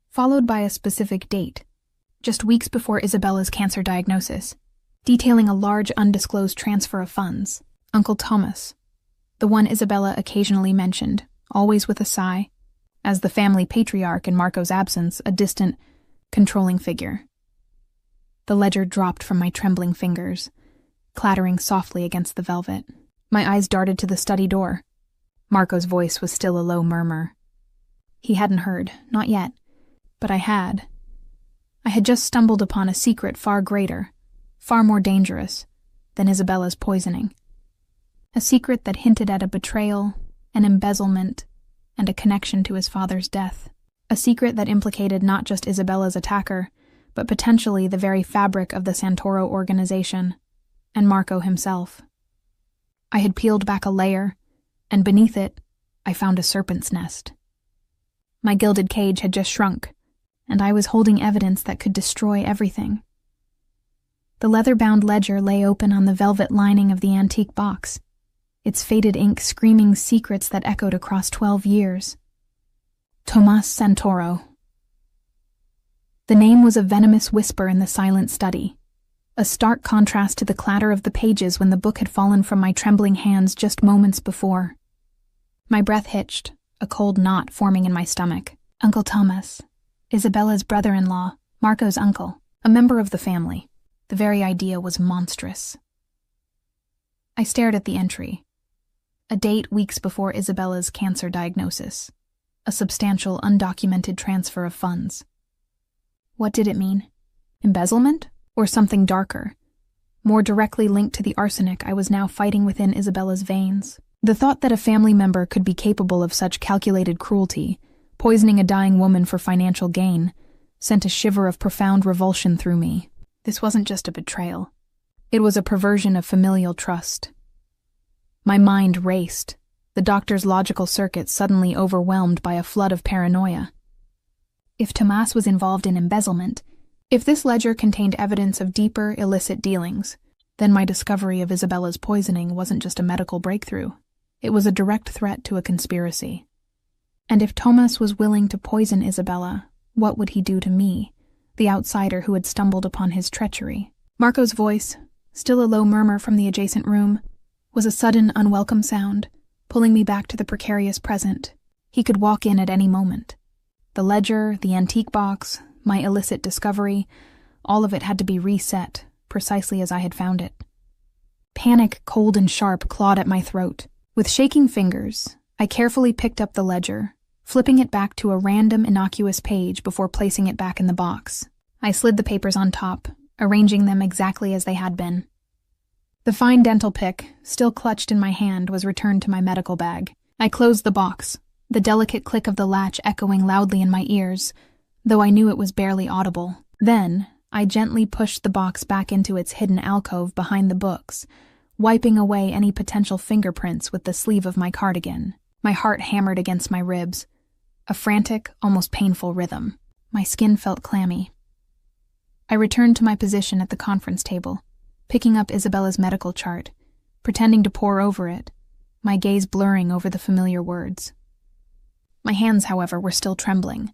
Followed by a specific date, just weeks before Isabella's cancer diagnosis, detailing a large undisclosed transfer of funds. Uncle Thomas, the one Isabella occasionally mentioned, always with a sigh, as the family patriarch in Marco's absence, a distant, controlling figure. The ledger dropped from my trembling fingers, clattering softly against the velvet. My eyes darted to the study door. Marco's voice was still a low murmur. He hadn't heard, not yet, but I had. I had just stumbled upon a secret far greater, far more dangerous, than Isabella's poisoning. A secret that hinted at a betrayal, an embezzlement, and a connection to his father's death. A secret that implicated not just Isabella's attacker, but potentially the very fabric of the Santoro organization, and Marco himself. I had peeled back a layer, and beneath it, I found a serpent's nest. My gilded cage had just shrunk, and I was holding evidence that could destroy everything. The leather-bound ledger lay open on the velvet lining of the antique box, its faded ink screaming secrets that echoed across 12 years. Tomas Santoro. The name was a venomous whisper in the silent study, a stark contrast to the clatter of the pages when the book had fallen from my trembling hands just moments before. My breath hitched, a cold knot forming in my stomach. Uncle Thomas, Isabella's brother-in-law, Marco's uncle, a member of the family. The very idea was monstrous. I stared at the entry. A date weeks before Isabella's cancer diagnosis. A substantial, undocumented transfer of funds. What did it mean? Embezzlement? Or something darker? More directly linked to the arsenic I was now fighting within Isabella's veins. The thought that a family member could be capable of such calculated cruelty, poisoning a dying woman for financial gain, sent a shiver of profound revulsion through me. This wasn't just a betrayal. It was a perversion of familial trust. My mind raced, the doctor's logical circuits suddenly overwhelmed by a flood of paranoia. If Tomas was involved in embezzlement, if this ledger contained evidence of deeper, illicit dealings, then my discovery of Isabella's poisoning wasn't just a medical breakthrough. It was a direct threat to a conspiracy. And if Tomas was willing to poison Isabella, what would he do to me, the outsider who had stumbled upon his treachery? Marco's voice, still a low murmur from the adjacent room, was a sudden, unwelcome sound, pulling me back to the precarious present. He could walk in at any moment. The ledger, the antique box, my illicit discovery, all of it had to be reset, precisely as I had found it. Panic, cold and sharp, clawed at my throat. With shaking fingers, I carefully picked up the ledger, flipping it back to a random, innocuous page before placing it back in the box. I slid the papers on top, arranging them exactly as they had been. The fine dental pick, still clutched in my hand, was returned to my medical bag. I closed the box, the delicate click of the latch echoing loudly in my ears, though I knew it was barely audible. Then, I gently pushed the box back into its hidden alcove behind the books, wiping away any potential fingerprints with the sleeve of my cardigan. My heart hammered against my ribs, a frantic, almost painful rhythm. My skin felt clammy. I returned to my position at the conference table, picking up Isabella's medical chart, pretending to pore over it, my gaze blurring over the familiar words. My hands, however, were still trembling.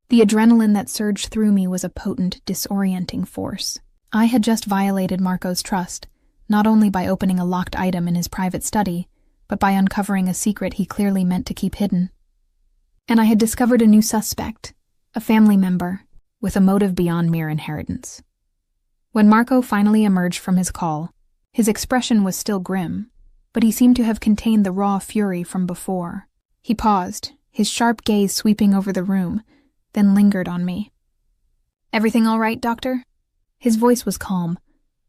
The adrenaline that surged through me was a potent, disorienting force. I had just violated Marco's trust, not only by opening a locked item in his private study, but by uncovering a secret he clearly meant to keep hidden. And I had discovered a new suspect, a family member, with a motive beyond mere inheritance. When Marco finally emerged from his call, His expression was still grim, but he seemed to have contained the raw fury from before. He paused, his sharp gaze sweeping over the room, then lingered on me. "Everything all right, Doctor?" His voice was calm,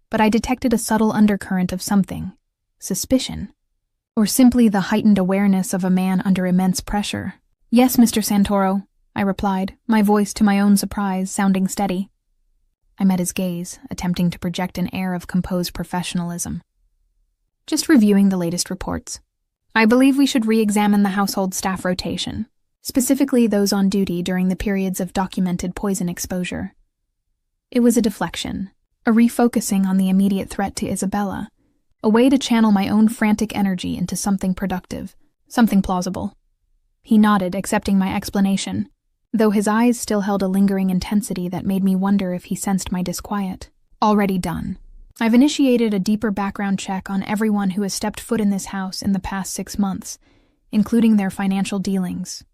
but I detected a subtle undercurrent of something. Suspicion. Or simply the heightened awareness of a man under immense pressure. "Yes, Mr. Santoro," I replied, my voice, to my own surprise, sounding steady. I met his gaze, attempting to project an air of composed professionalism. "Just reviewing the latest reports. I believe we should re-examine the household staff rotation, specifically those on duty during the periods of documented poison exposure." It was a deflection, a refocusing on the immediate threat to Isabella, a way to channel my own frantic energy into something productive, something plausible. He nodded, accepting my explanation, though his eyes still held a lingering intensity that made me wonder if he sensed my disquiet. "Already done. I've initiated a deeper background check on everyone who has stepped foot in this house in the past 6 months, including their financial dealings."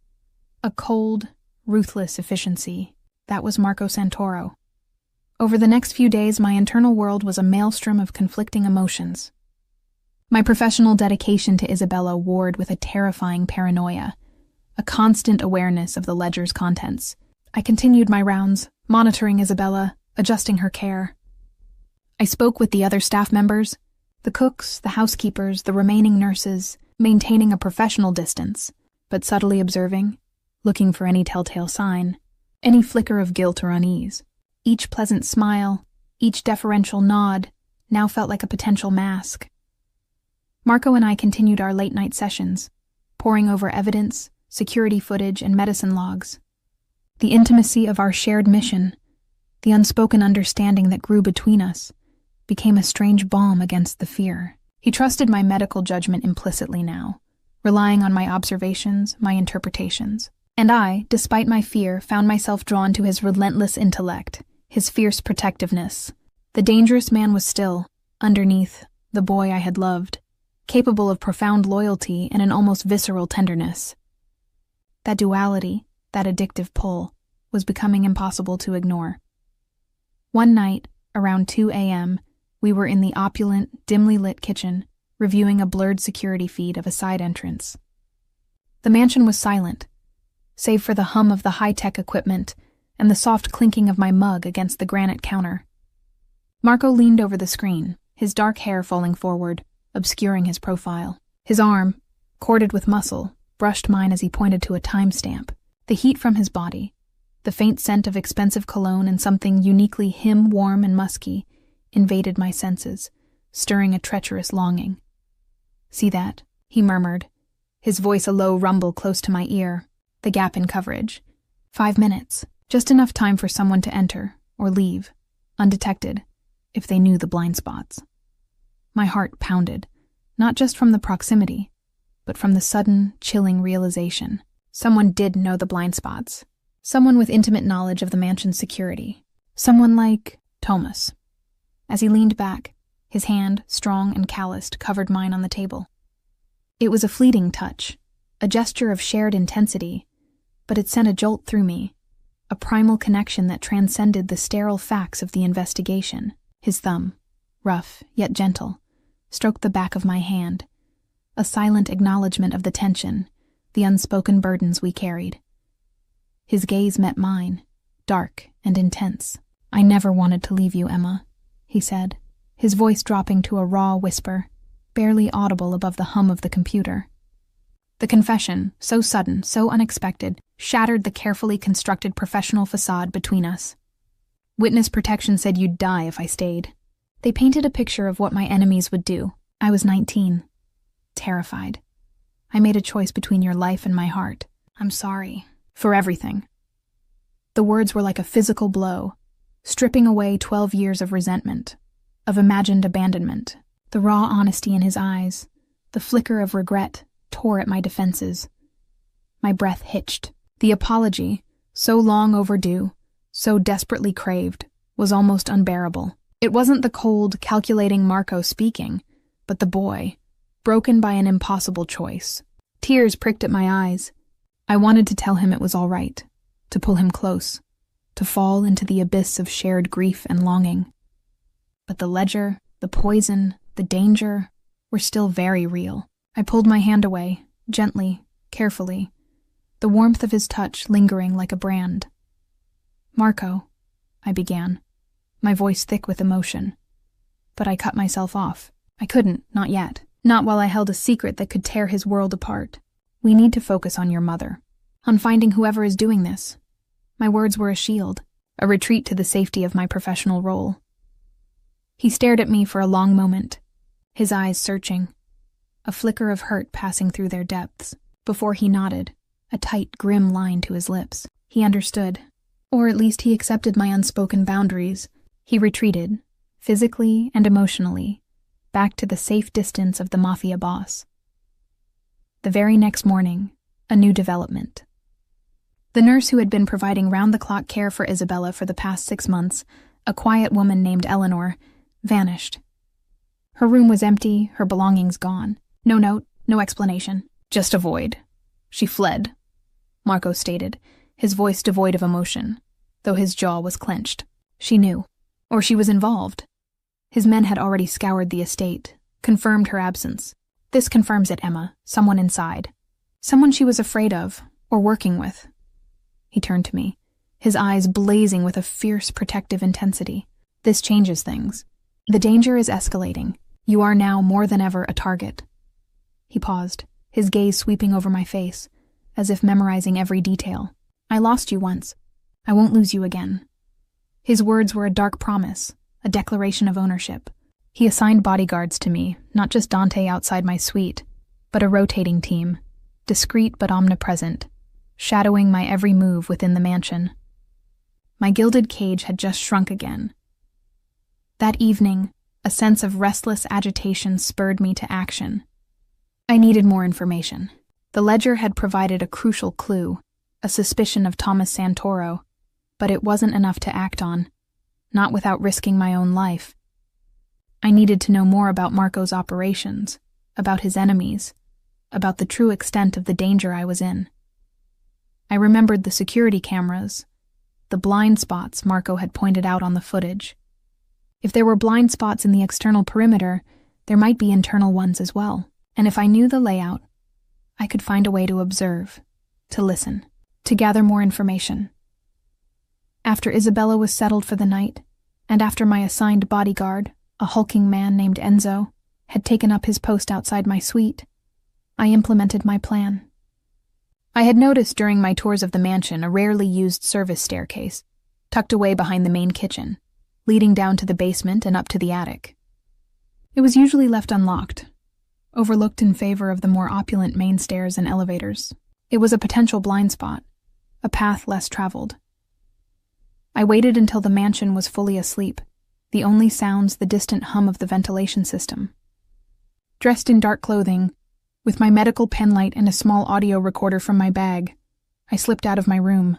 A cold, ruthless efficiency. That was Marco Santoro. Over the next few days, my internal world was a maelstrom of conflicting emotions. My professional dedication to Isabella warred with a terrifying paranoia, a constant awareness of the ledger's contents. I continued my rounds, monitoring Isabella, adjusting her care. I spoke with the other staff members, the cooks, the housekeepers, the remaining nurses, maintaining a professional distance, but subtly observing, looking for any telltale sign, any flicker of guilt or unease. Each pleasant smile, each deferential nod, now felt like a potential mask. Marco and I continued our late-night sessions, poring over evidence, security footage, and medicine logs. The intimacy of our shared mission, the unspoken understanding that grew between us, became a strange balm against the fear. He trusted my medical judgment implicitly now, relying on my observations, my interpretations. And I, despite my fear, found myself drawn to his relentless intellect, his fierce protectiveness. The dangerous man was still, underneath, the boy I had loved, capable of profound loyalty and an almost visceral tenderness. That duality, that addictive pull, was becoming impossible to ignore. One night, around 2 a.m., we were in the opulent, dimly lit kitchen, reviewing a blurred security feed of a side entrance. The mansion was silent, save for the hum of the high-tech equipment and the soft clinking of my mug against the granite counter. Marco leaned over the screen, his dark hair falling forward, obscuring his profile. His arm, corded with muscle, brushed mine as he pointed to a timestamp. The heat from his body, the faint scent of expensive cologne and something uniquely him, warm and musky, invaded my senses, stirring a treacherous longing. "See that?" he murmured, his voice a low rumble close to my ear. The gap in coverage. 5 minutes. Just enough time for someone to enter, or leave, undetected, if they knew the blind spots. My heart pounded, not just from the proximity, but from the sudden, chilling realization. Someone did know the blind spots. Someone with intimate knowledge of the mansion's security. Someone like Thomas. As he leaned back, his hand, strong and calloused, covered mine on the table. It was a fleeting touch, a gesture of shared intensity, but it sent a jolt through me, a primal connection that transcended the sterile facts of the investigation. His thumb, rough yet gentle, stroked the back of my hand, a silent acknowledgement of the tension, the unspoken burdens we carried. His gaze met mine, dark and intense. "I never wanted to leave you, Emma," he said, his voice dropping to a raw whisper, barely audible above the hum of the computer. The confession, so sudden, so unexpected, shattered the carefully constructed professional facade between us. Witness protection said you'd die if I stayed. They painted a picture of what my enemies would do. I was 19. Terrified. I made a choice between your life and my heart. "I'm sorry. For everything." The words were like a physical blow, stripping away 12 years of resentment, of imagined abandonment. The raw honesty in his eyes, the flicker of regret, tore at my defenses. My breath hitched. The apology, so long overdue, so desperately craved, was almost unbearable. It wasn't the cold, calculating Marco speaking, but the boy, broken by an impossible choice. Tears pricked at my eyes. I wanted to tell him it was all right, to pull him close, to fall into the abyss of shared grief and longing. But the ledger, the poison, the danger, were still very real. I pulled my hand away, gently, carefully, the warmth of his touch lingering like a brand. "Marco," I began, my voice thick with emotion. But I cut myself off. I couldn't, not yet. Not while I held a secret that could tear his world apart. "We need to focus on your mother. On finding whoever is doing this." My words were a shield, a retreat to the safety of my professional role. He stared at me for a long moment, his eyes searching, a flicker of hurt passing through their depths, before he nodded, a tight, grim line to his lips. He understood, or at least he accepted my unspoken boundaries. He retreated, physically and emotionally, back to the safe distance of the Mafia boss. The very next morning, a new development. The nurse who had been providing round-the-clock care for Isabella for the past 6 months, a quiet woman named Eleanor, vanished. Her room was empty, her belongings gone. No note, no explanation, just a void. "She fled," Marco stated, his voice devoid of emotion, though his jaw was clenched. She knew, or she was involved. His men had already scoured the estate, confirmed her absence. "This confirms it, Emma, someone inside. Someone she was afraid of, or working with." He turned to me, his eyes blazing with a fierce, protective intensity. "This changes things. The danger is escalating. You are now more than ever a target." He paused, his gaze sweeping over my face, as if memorizing every detail. "I lost you once. I won't lose you again." His words were a dark promise, a declaration of ownership. He assigned bodyguards to me, not just Dante outside my suite, but a rotating team, discreet but omnipresent, shadowing my every move within the mansion. My gilded cage had just shrunk again. That evening, a sense of restless agitation spurred me to action. I needed more information. The ledger had provided a crucial clue, a suspicion of Thomas Santoro, but it wasn't enough to act on, not without risking my own life. I needed to know more about Marco's operations, about his enemies, about the true extent of the danger I was in. I remembered the security cameras, the blind spots Marco had pointed out on the footage. If there were blind spots in the external perimeter, there might be internal ones as well. And if I knew the layout, I could find a way to observe, to listen, to gather more information. After Isabella was settled for the night, and after my assigned bodyguard, a hulking man named Enzo, had taken up his post outside my suite, I implemented my plan. I had noticed during my tours of the mansion a rarely used service staircase, tucked away behind the main kitchen, leading down to the basement and up to the attic. It was usually left unlocked, overlooked in favor of the more opulent main stairs and elevators. It was a potential blind spot, a path less traveled. I waited until the mansion was fully asleep, the only sounds the distant hum of the ventilation system. Dressed in dark clothing, with my medical penlight and a small audio recorder from my bag, I slipped out of my room.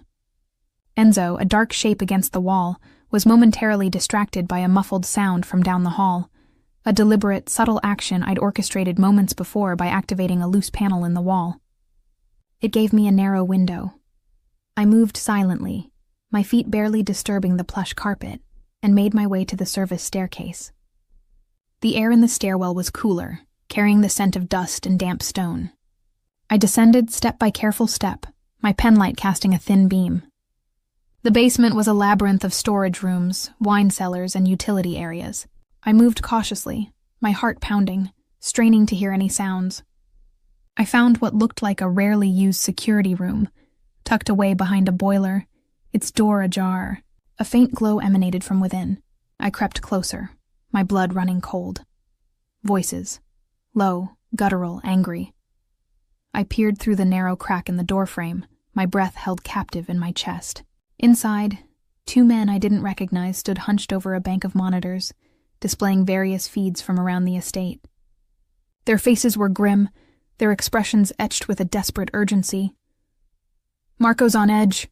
Enzo, a dark shape against the wall, was momentarily distracted by a muffled sound from down the hall, a deliberate, subtle action I'd orchestrated moments before by activating a loose panel in the wall. It gave me a narrow window. I moved silently, my feet barely disturbing the plush carpet, and made my way to the service staircase. The air in the stairwell was cooler, carrying the scent of dust and damp stone. I descended step by careful step, my penlight casting a thin beam. The basement was a labyrinth of storage rooms, wine cellars, and utility areas. I moved cautiously, my heart pounding, straining to hear any sounds. I found what looked like a rarely used security room, tucked away behind a boiler, its door ajar. A faint glow emanated from within. I crept closer, my blood running cold. Voices. Low, guttural, angry. I peered through the narrow crack in the doorframe, my breath held captive in my chest. Inside, 2 men I didn't recognize stood hunched over a bank of monitors, displaying various feeds from around the estate. Their faces were grim, their expressions etched with a desperate urgency. "Marco's on edge,"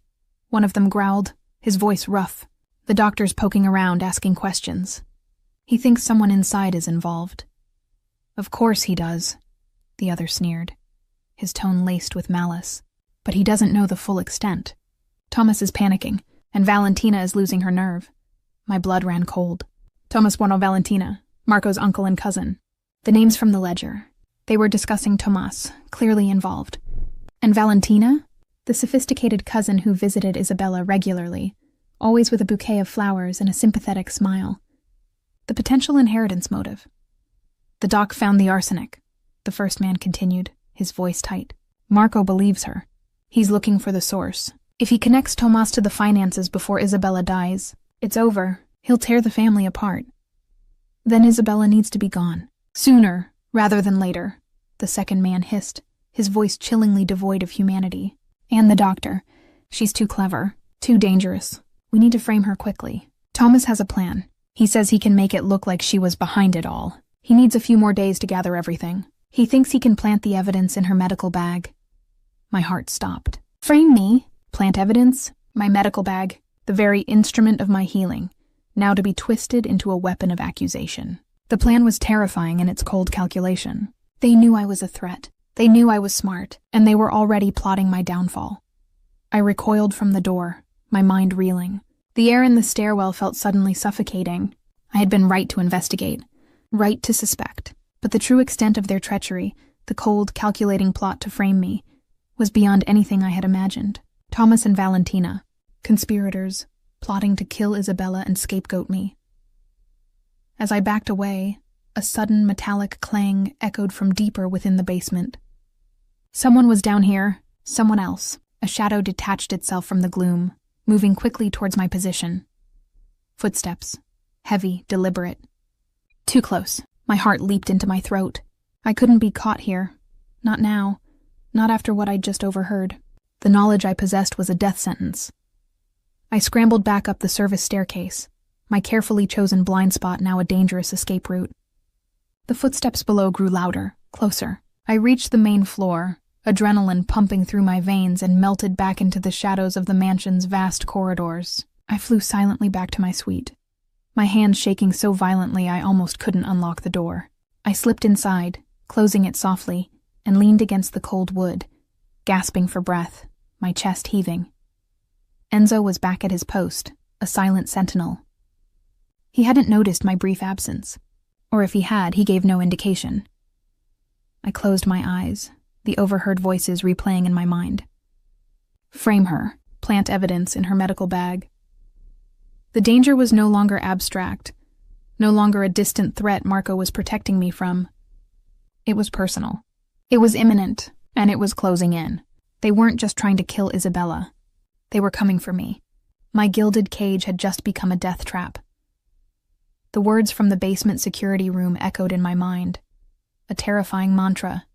one of them growled, his voice rough. The doctor's poking around, asking questions. "He thinks someone inside is involved." "Of course he does," the other sneered, his tone laced with malice. "But he doesn't know the full extent. Thomas is panicking, and Valentina is losing her nerve." My blood ran cold. "Thomas bueno Valentina. Marco's uncle and cousin. The names from the ledger. They were discussing Tomas, clearly involved. And Valentina? The sophisticated cousin who visited Isabella regularly, always with a bouquet of flowers and a sympathetic smile. The potential inheritance motive. The doc found the arsenic, the first man continued, his voice tight. Marco believes her. He's looking for the source. If he connects Tomas to the finances before Isabella dies, it's over. He'll tear the family apart. Then Isabella needs to be gone. Sooner, rather than later, the second man hissed, his voice chillingly devoid of humanity. And the doctor. She's too clever, too dangerous. We need to frame her quickly. Thomas has a plan. He says he can make it look like she was behind it all. He needs a few more days to gather everything. He thinks he can plant the evidence in her medical bag. My heart stopped. Frame me? Plant evidence? My medical bag, the very instrument of my healing, now to be twisted into a weapon of accusation. The plan was terrifying in its cold calculation. They knew I was a threat. They knew I was smart, and they were already plotting my downfall. I recoiled from the door, my mind reeling. The air in the stairwell felt suddenly suffocating. I had been right to investigate, right to suspect, but the true extent of their treachery, the cold, calculating plot to frame me, was beyond anything I had imagined. Thomas and Valentina, conspirators, plotting to kill Isabella and scapegoat me. As I backed away, a sudden metallic clang echoed from deeper within the basement. Someone was down here, someone else. A shadow detached itself from the gloom, moving quickly towards my position. Footsteps, heavy, deliberate. Too close. My heart leaped into my throat. I couldn't be caught here. Not now. Not after what I'd just overheard. The knowledge I possessed was a death sentence. I scrambled back up the service staircase, my carefully chosen blind spot now a dangerous escape route. The footsteps below grew louder, closer. I reached the main floor, adrenaline pumping through my veins, and melted back into the shadows of the mansion's vast corridors. I flew silently back to my suite, my hands shaking so violently I almost couldn't unlock the door. I slipped inside, closing it softly, and leaned against the cold wood, gasping for breath, my chest heaving. Enzo was back at his post, a silent sentinel. He hadn't noticed my brief absence, or if he had, he gave no indication. I closed my eyes, the overheard voices replaying in my mind. Frame her, plant evidence in her medical bag. The danger was no longer abstract, no longer a distant threat Marco was protecting me from. It was personal. It was imminent, and it was closing in. They weren't just trying to kill Isabella. They were coming for me. My gilded cage had just become a death trap. The words from the basement security room echoed in my mind, a terrifying mantra.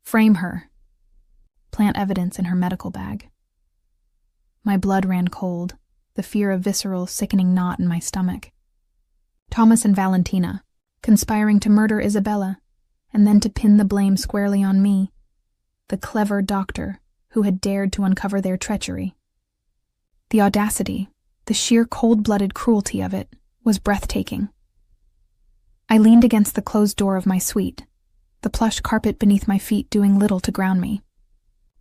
Frame her. Plant evidence in her medical bag. My blood ran cold, the fear of visceral, sickening knot in my stomach. Thomas and Valentina, conspiring to murder Isabella, and then to pin the blame squarely on me, the clever doctor who had dared to uncover their treachery. The audacity, the sheer cold-blooded cruelty of it, was breathtaking. I leaned against the closed door of my suite, the plush carpet beneath my feet doing little to ground me.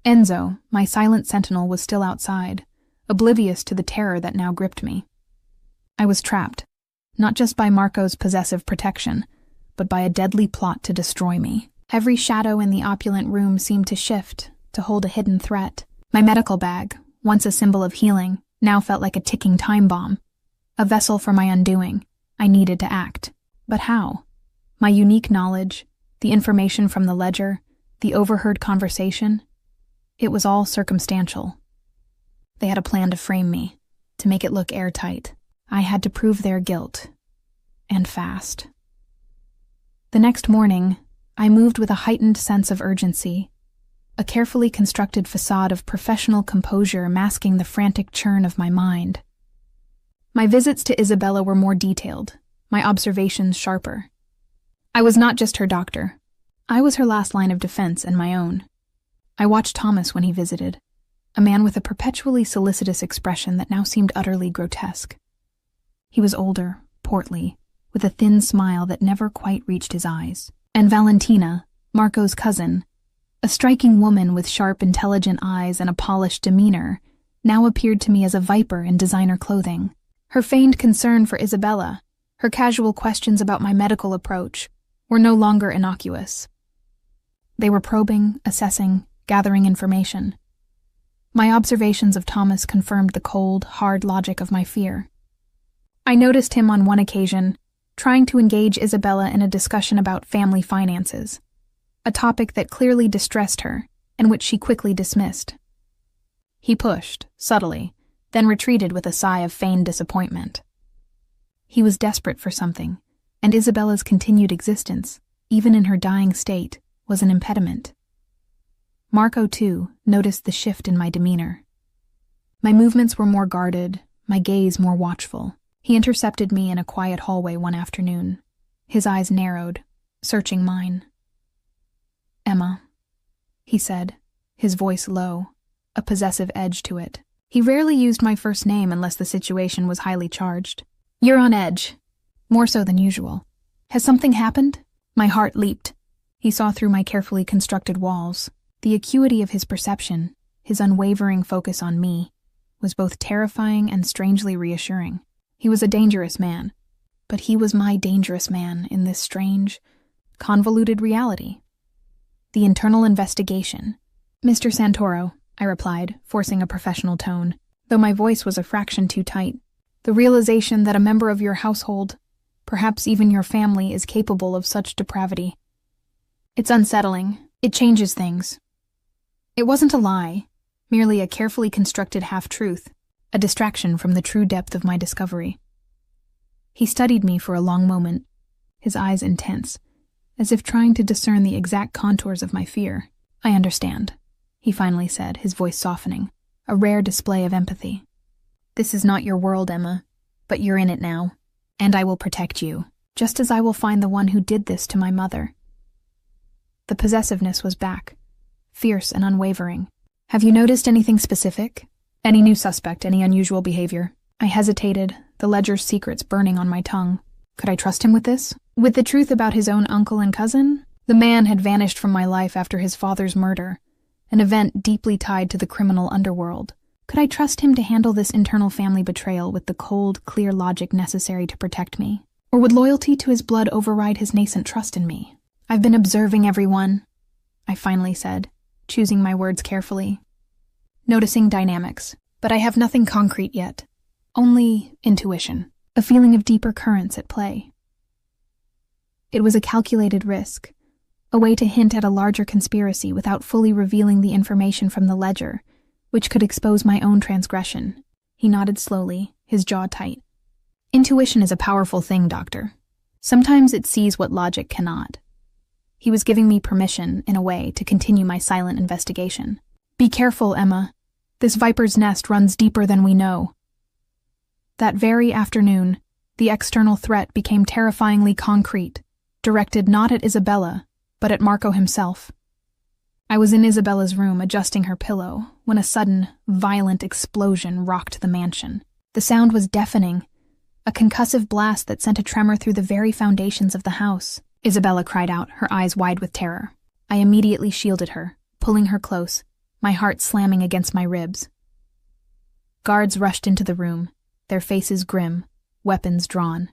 Enzo, my silent sentinel, was still outside, oblivious to the terror that now gripped me. I was trapped, not just by Marco's possessive protection, but by a deadly plot to destroy me. Every shadow in the opulent room seemed to shift, to hold a hidden threat. My medical bag, once a symbol of healing, now felt like a ticking time bomb, a vessel for my undoing. I needed to act. But how? My unique knowledge, the information from the ledger, the overheard conversation, it was all circumstantial. They had a plan to frame me, to make it look airtight. I had to prove their guilt. And fast. The next morning, I moved with a heightened sense of urgency, a carefully constructed facade of professional composure masking the frantic churn of my mind. My visits to Isabella were more detailed, my observations sharper. I was not just her doctor. I was her last line of defense and my own. I watched Thomas when he visited, a man with a perpetually solicitous expression that now seemed utterly grotesque. He was older, portly, with a thin smile that never quite reached his eyes. And Valentina, Marco's cousin, a striking woman with sharp, intelligent eyes and a polished demeanor, now appeared to me as a viper in designer clothing. Her feigned concern for Isabella, Her casual questions about my medical approach were no longer innocuous. They were probing, assessing, gathering information. My observations of Thomas confirmed the cold, hard logic of my fear. I noticed him on one occasion trying to engage Isabella in a discussion about family finances, a topic that clearly distressed her and which she quickly dismissed. He pushed, subtly, then retreated with a sigh of feigned disappointment. He was desperate for something, and Isabella's continued existence, even in her dying state, was an impediment. Marco, too, noticed the shift in my demeanor. My movements were more guarded, my gaze more watchful. He intercepted me in a quiet hallway one afternoon. His eyes narrowed, searching mine. "Emma," he said, his voice low, a possessive edge to it. He rarely used my first name unless the situation was highly charged. "You're on edge. More so than usual. Has something happened?" My heart leaped. He saw through my carefully constructed walls. The acuity of his perception, his unwavering focus on me, was both terrifying and strangely reassuring. He was a dangerous man, but he was my dangerous man in this strange, convoluted reality. "The internal investigation." "Mr. Santoro," I replied, forcing a professional tone, though my voice was a fraction too tight. "The realization that a member of your household, perhaps even your family, is capable of such depravity. It's unsettling. It changes things." It wasn't a lie, merely a carefully constructed half-truth, a distraction from the true depth of my discovery. He studied me for a long moment, his eyes intense, as if trying to discern the exact contours of my fear. "I understand," he finally said, his voice softening, a rare display of empathy. "This is not your world, Emma, but you're in it now, and I will protect you, just as I will find the one who did this to my mother." The possessiveness was back, fierce and unwavering. "Have you noticed anything specific? Any new suspect, any unusual behavior?" I hesitated, the ledger's secrets burning on my tongue. Could I trust him with this? With the truth about his own uncle and cousin? The man had vanished from my life after his father's murder, an event deeply tied to the criminal underworld. Could I trust him to handle this internal family betrayal with the cold, clear logic necessary to protect me? Or would loyalty to his blood override his nascent trust in me? "I've been observing everyone," I finally said, choosing my words carefully. "Noticing dynamics, but I have nothing concrete yet. Only intuition, a feeling of deeper currents at play." It was a calculated risk, a way to hint at a larger conspiracy without fully revealing the information from the ledger, which could expose my own transgression. He nodded slowly, his jaw tight. "Intuition is a powerful thing, Doctor. Sometimes it sees what logic cannot." He was giving me permission, in a way, to continue my silent investigation. "Be careful, Emma. This viper's nest runs deeper than we know." That very afternoon, the external threat became terrifyingly concrete, directed not at Isabella, but at Marco himself. I was in Isabella's room adjusting her pillow when a sudden, violent explosion rocked the mansion. The sound was deafening, a concussive blast that sent a tremor through the very foundations of the house. Isabella cried out, her eyes wide with terror. I immediately shielded her, pulling her close, my heart slamming against my ribs. Guards rushed into the room, their faces grim, weapons drawn.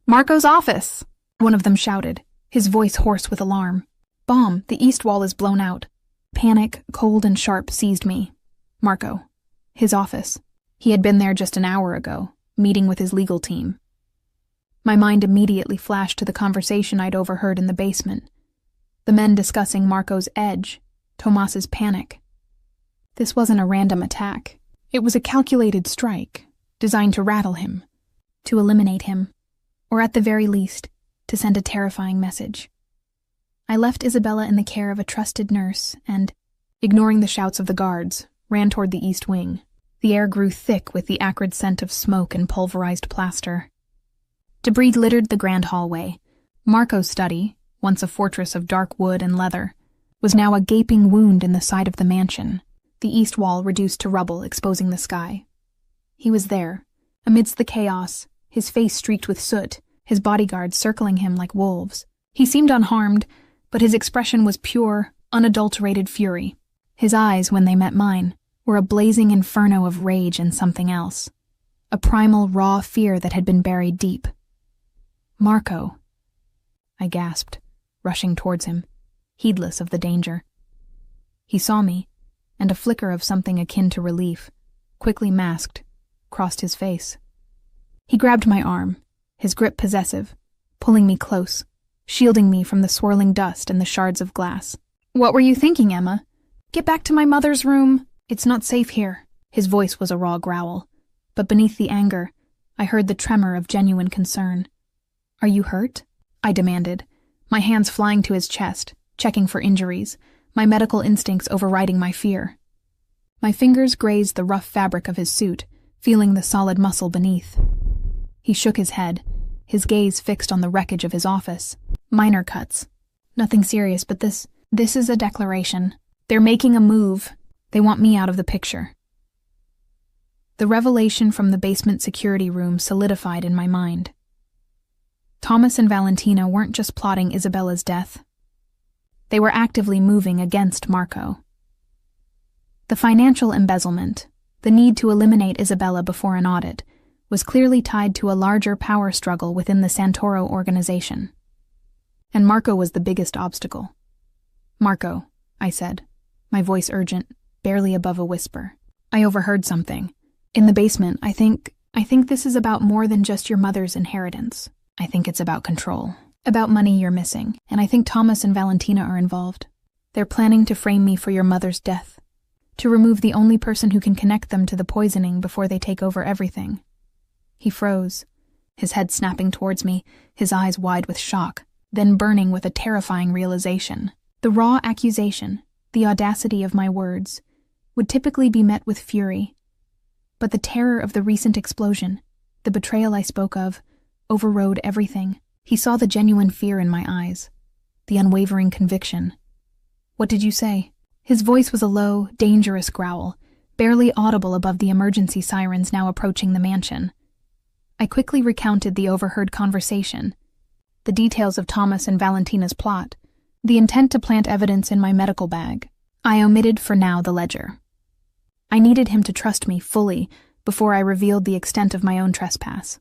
"Marco's office!" one of them shouted, his voice hoarse with alarm. "Bomb, the east wall is blown out." Panic, cold and sharp, seized me. Marco. His office. He had been there just an hour ago, meeting with his legal team. My mind immediately flashed to the conversation I'd overheard in the basement. The men discussing Marco's edge, Tomas's panic. This wasn't a random attack. It was a calculated strike, designed to rattle him, to eliminate him, or at the very least, to send a terrifying message. I left Isabella in the care of a trusted nurse and, ignoring the shouts of the guards, ran toward the east wing. The air grew thick with the acrid scent of smoke and pulverized plaster. Debris littered the grand hallway. Marco's study, once a fortress of dark wood and leather, was now a gaping wound in the side of the mansion, the east wall reduced to rubble exposing the sky. He was there, amidst the chaos, his face streaked with soot, his bodyguards circling him like wolves. He seemed unharmed, but his expression was pure, unadulterated fury. His eyes, when they met mine, were a blazing inferno of rage and something else. A primal, raw fear that had been buried deep. Marco, I gasped, rushing towards him, heedless of the danger. He saw me, and a flicker of something akin to relief, quickly masked, crossed his face. He grabbed my arm, his grip possessive, pulling me close, shielding me from the swirling dust and the shards of glass. "What were you thinking, Emma? Get back to my mother's room. It's not safe here." His voice was a raw growl, but beneath the anger, I heard the tremor of genuine concern. "Are you hurt?" I demanded, my hands flying to his chest, checking for injuries, my medical instincts overriding my fear. My fingers grazed the rough fabric of his suit, feeling the solid muscle beneath. He shook his head, his gaze fixed on the wreckage of his office. "Minor cuts. Nothing serious, but this is a declaration. They're making a move. They want me out of the picture." The revelation from the basement security room solidified in my mind. Thomas and Valentina weren't just plotting Isabella's death. They were actively moving against Marco. The financial embezzlement, the need to eliminate Isabella before an audit, was clearly tied to a larger power struggle within the Santoro organization. And Marco was the biggest obstacle. "Marco," I said, my voice urgent, barely above a whisper. "I overheard something. In the basement, I think this is about more than just your mother's inheritance. I think it's about control, about money you're missing, and I think Thomas and Valentina are involved. They're planning to frame me for your mother's death, to remove the only person who can connect them to the poisoning before they take over everything." He froze, his head snapping towards me, his eyes wide with shock, then burning with a terrifying realization. The raw accusation, the audacity of my words, would typically be met with fury. But the terror of the recent explosion, the betrayal I spoke of, overrode everything. He saw the genuine fear in my eyes, the unwavering conviction. "What did you say?" His voice was a low, dangerous growl, barely audible above the emergency sirens now approaching the mansion. I quickly recounted the overheard conversation, the details of Thomas and Valentina's plot, the intent to plant evidence in my medical bag. I omitted for now the ledger. I needed him to trust me fully before I revealed the extent of my own trespass.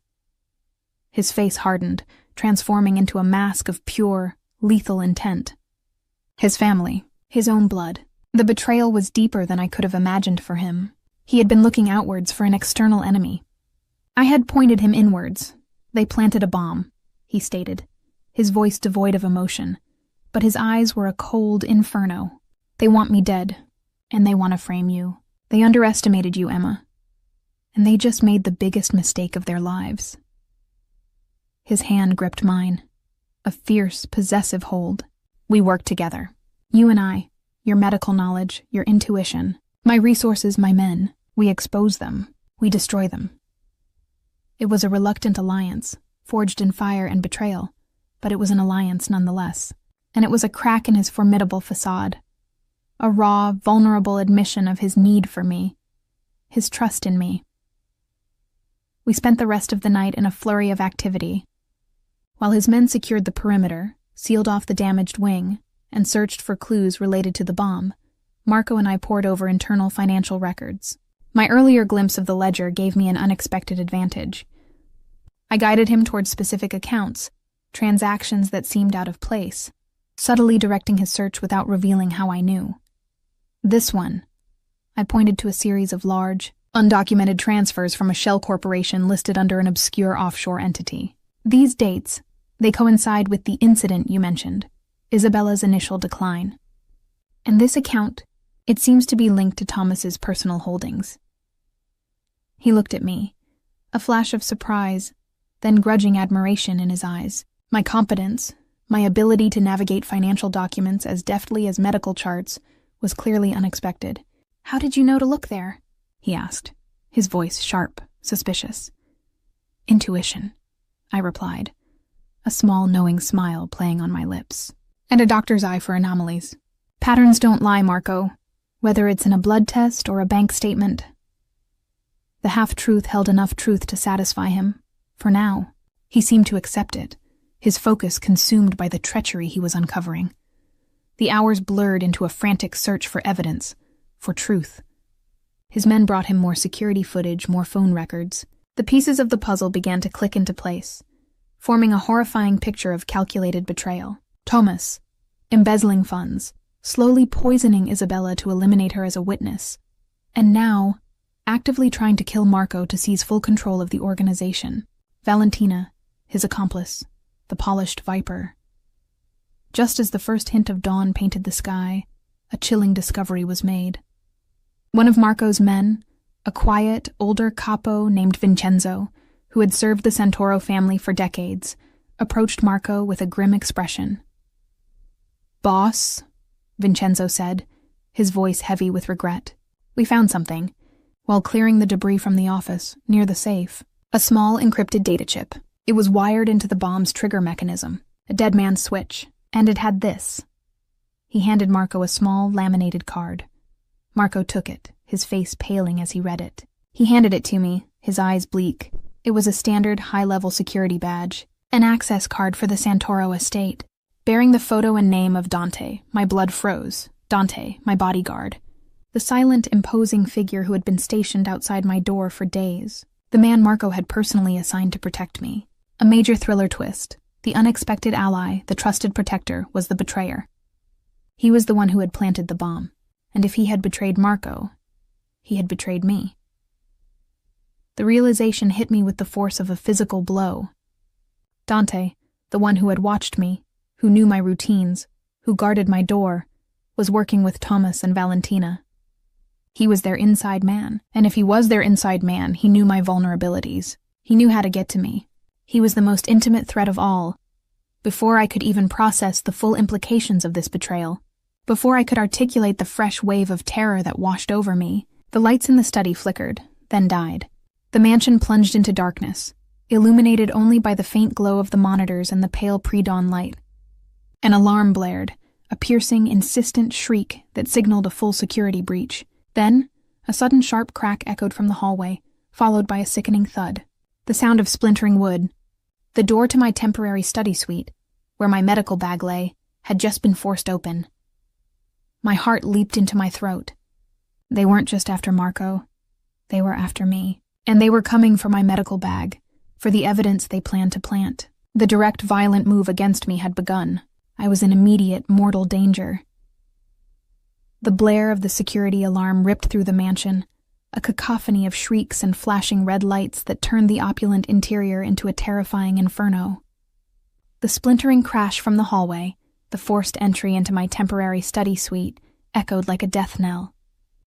His face hardened, transforming into a mask of pure, lethal intent. His family, his own blood. The betrayal was deeper than I could have imagined for him. He had been looking outwards for an external enemy. I had pointed him inwards. "They planted a bomb," he stated, his voice devoid of emotion, but his eyes were a cold inferno. "They want me dead, and they want to frame you. They underestimated you, Emma. And they just made the biggest mistake of their lives." His hand gripped mine, a fierce, possessive hold. "We worked together. You and I, your medical knowledge, your intuition, my resources, my men. We expose them. We destroy them." It was a reluctant alliance, forged in fire and betrayal, but it was an alliance nonetheless. And it was a crack in his formidable facade. A raw, vulnerable admission of his need for me, his trust in me. We spent the rest of the night in a flurry of activity. While his men secured the perimeter, sealed off the damaged wing, and searched for clues related to the bomb, Marco and I pored over internal financial records. My earlier glimpse of the ledger gave me an unexpected advantage. I guided him towards specific accounts, transactions that seemed out of place, subtly directing his search without revealing how I knew. "This one." I pointed to a series of large, undocumented transfers from a shell corporation listed under an obscure offshore entity. "These dates, they coincide with the incident you mentioned, Isabella's initial decline. And this account, it seems to be linked to Thomas's personal holdings." He looked at me, a flash of surprise, then grudging admiration in his eyes. My competence, my ability to navigate financial documents as deftly as medical charts, was clearly unexpected. "How did you know to look there?" he asked, his voice sharp, suspicious. "Intuition," I replied, a small knowing smile playing on my lips. "And a doctor's eye for anomalies. Patterns don't lie, Marco, whether it's in a blood test or a bank statement." The half-truth held enough truth to satisfy him. For now, he seemed to accept it, his focus consumed by the treachery he was uncovering. The hours blurred into a frantic search for evidence, for truth. His men brought him more security footage, more phone records. The pieces of the puzzle began to click into place. forming a horrifying picture of calculated betrayal. Thomas, embezzling funds, slowly poisoning Isabella to eliminate her as a witness, and now actively trying to kill Marco to seize full control of the organization. Valentina, his accomplice, the polished viper. Just as the first hint of dawn painted the sky, a chilling discovery was made. One of Marco's men, a quiet, older capo named Vincenzo, who had served the Santoro family for decades, approached Marco with a grim expression. "Boss," Vincenzo said, his voice heavy with regret. "We found something. While clearing the debris from the office, near the safe, a small encrypted data chip. It was wired into the bomb's trigger mechanism, a dead man's switch, and it had this." He handed Marco a small, laminated card. Marco took it, his face paling as he read it. He handed it to me, his eyes bleak. It was a standard high-level security badge, an access card for the Santoro estate. Bearing the photo and name of Dante, my blood froze. Dante, my bodyguard. The silent, imposing figure who had been stationed outside my door for days. The man Marco had personally assigned to protect me. A major thriller twist. The unexpected ally, the trusted protector, was the betrayer. He was the one who had planted the bomb. And if he had betrayed Marco, he had betrayed me. The realization hit me with the force of a physical blow. Dante, the one who had watched me, who knew my routines, who guarded my door, was working with Thomas and Valentina. He was their inside man, and if he was their inside man, he knew my vulnerabilities. He knew how to get to me. He was the most intimate threat of all. Before I could even process the full implications of this betrayal, before I could articulate the fresh wave of terror that washed over me, the lights in the study flickered, then died. The mansion plunged into darkness, illuminated only by the faint glow of the monitors and the pale pre-dawn light. An alarm blared, a piercing, insistent shriek that signaled a full security breach. Then, a sudden sharp crack echoed from the hallway, followed by a sickening thud. The sound of splintering wood. The door to my temporary study suite, where my medical bag lay, had just been forced open. My heart leaped into my throat. They weren't just after Marco. They were after me. And they were coming for my medical bag, for the evidence they planned to plant. The direct, violent move against me had begun. I was in immediate, mortal danger. The blare of the security alarm ripped through the mansion, a cacophony of shrieks and flashing red lights that turned the opulent interior into a terrifying inferno. The splintering crash from the hallway, the forced entry into my temporary study suite, echoed like a death knell.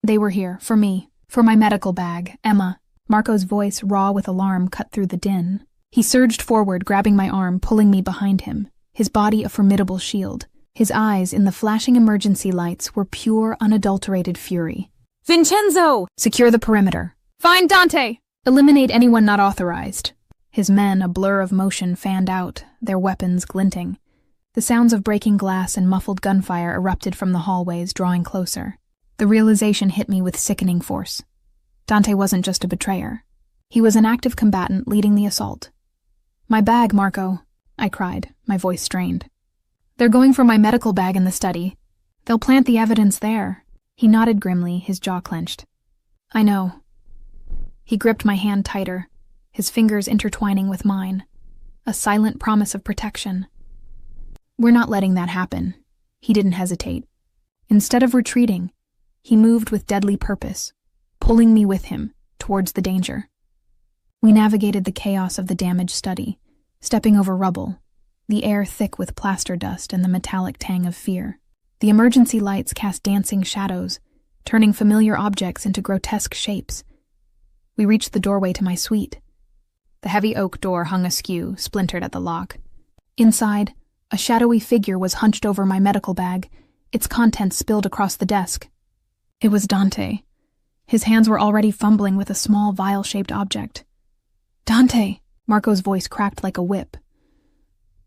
They were here, for me, for my medical bag, Emma. Marco's voice, raw with alarm, cut through the din. He surged forward, grabbing my arm, pulling me behind him, his body a formidable shield. His eyes, in the flashing emergency lights, were pure, unadulterated fury. "Vincenzo! Secure the perimeter. Find Dante! Eliminate anyone not authorized." His men, a blur of motion, fanned out, their weapons glinting. The sounds of breaking glass and muffled gunfire erupted from the hallways, drawing closer. The realization hit me with sickening force. Dante wasn't just a betrayer. He was an active combatant leading the assault. "My bag, Marco," I cried, my voice strained. "They're going for my medical bag in the study. They'll plant the evidence there." He nodded grimly, his jaw clenched. "I know." He gripped my hand tighter, his fingers intertwining with mine. A silent promise of protection. "We're not letting that happen." He didn't hesitate. Instead of retreating, he moved with deadly purpose, pulling me with him towards the danger. We navigated the chaos of the damaged study, stepping over rubble, the air thick with plaster dust and the metallic tang of fear. The emergency lights cast dancing shadows, turning familiar objects into grotesque shapes. We reached the doorway to my suite. The heavy oak door hung askew, splintered at the lock. Inside, a shadowy figure was hunched over my medical bag, its contents spilled across the desk. It was Dante. His hands were already fumbling with a small vial-shaped object. "Dante!" Marco's voice cracked like a whip.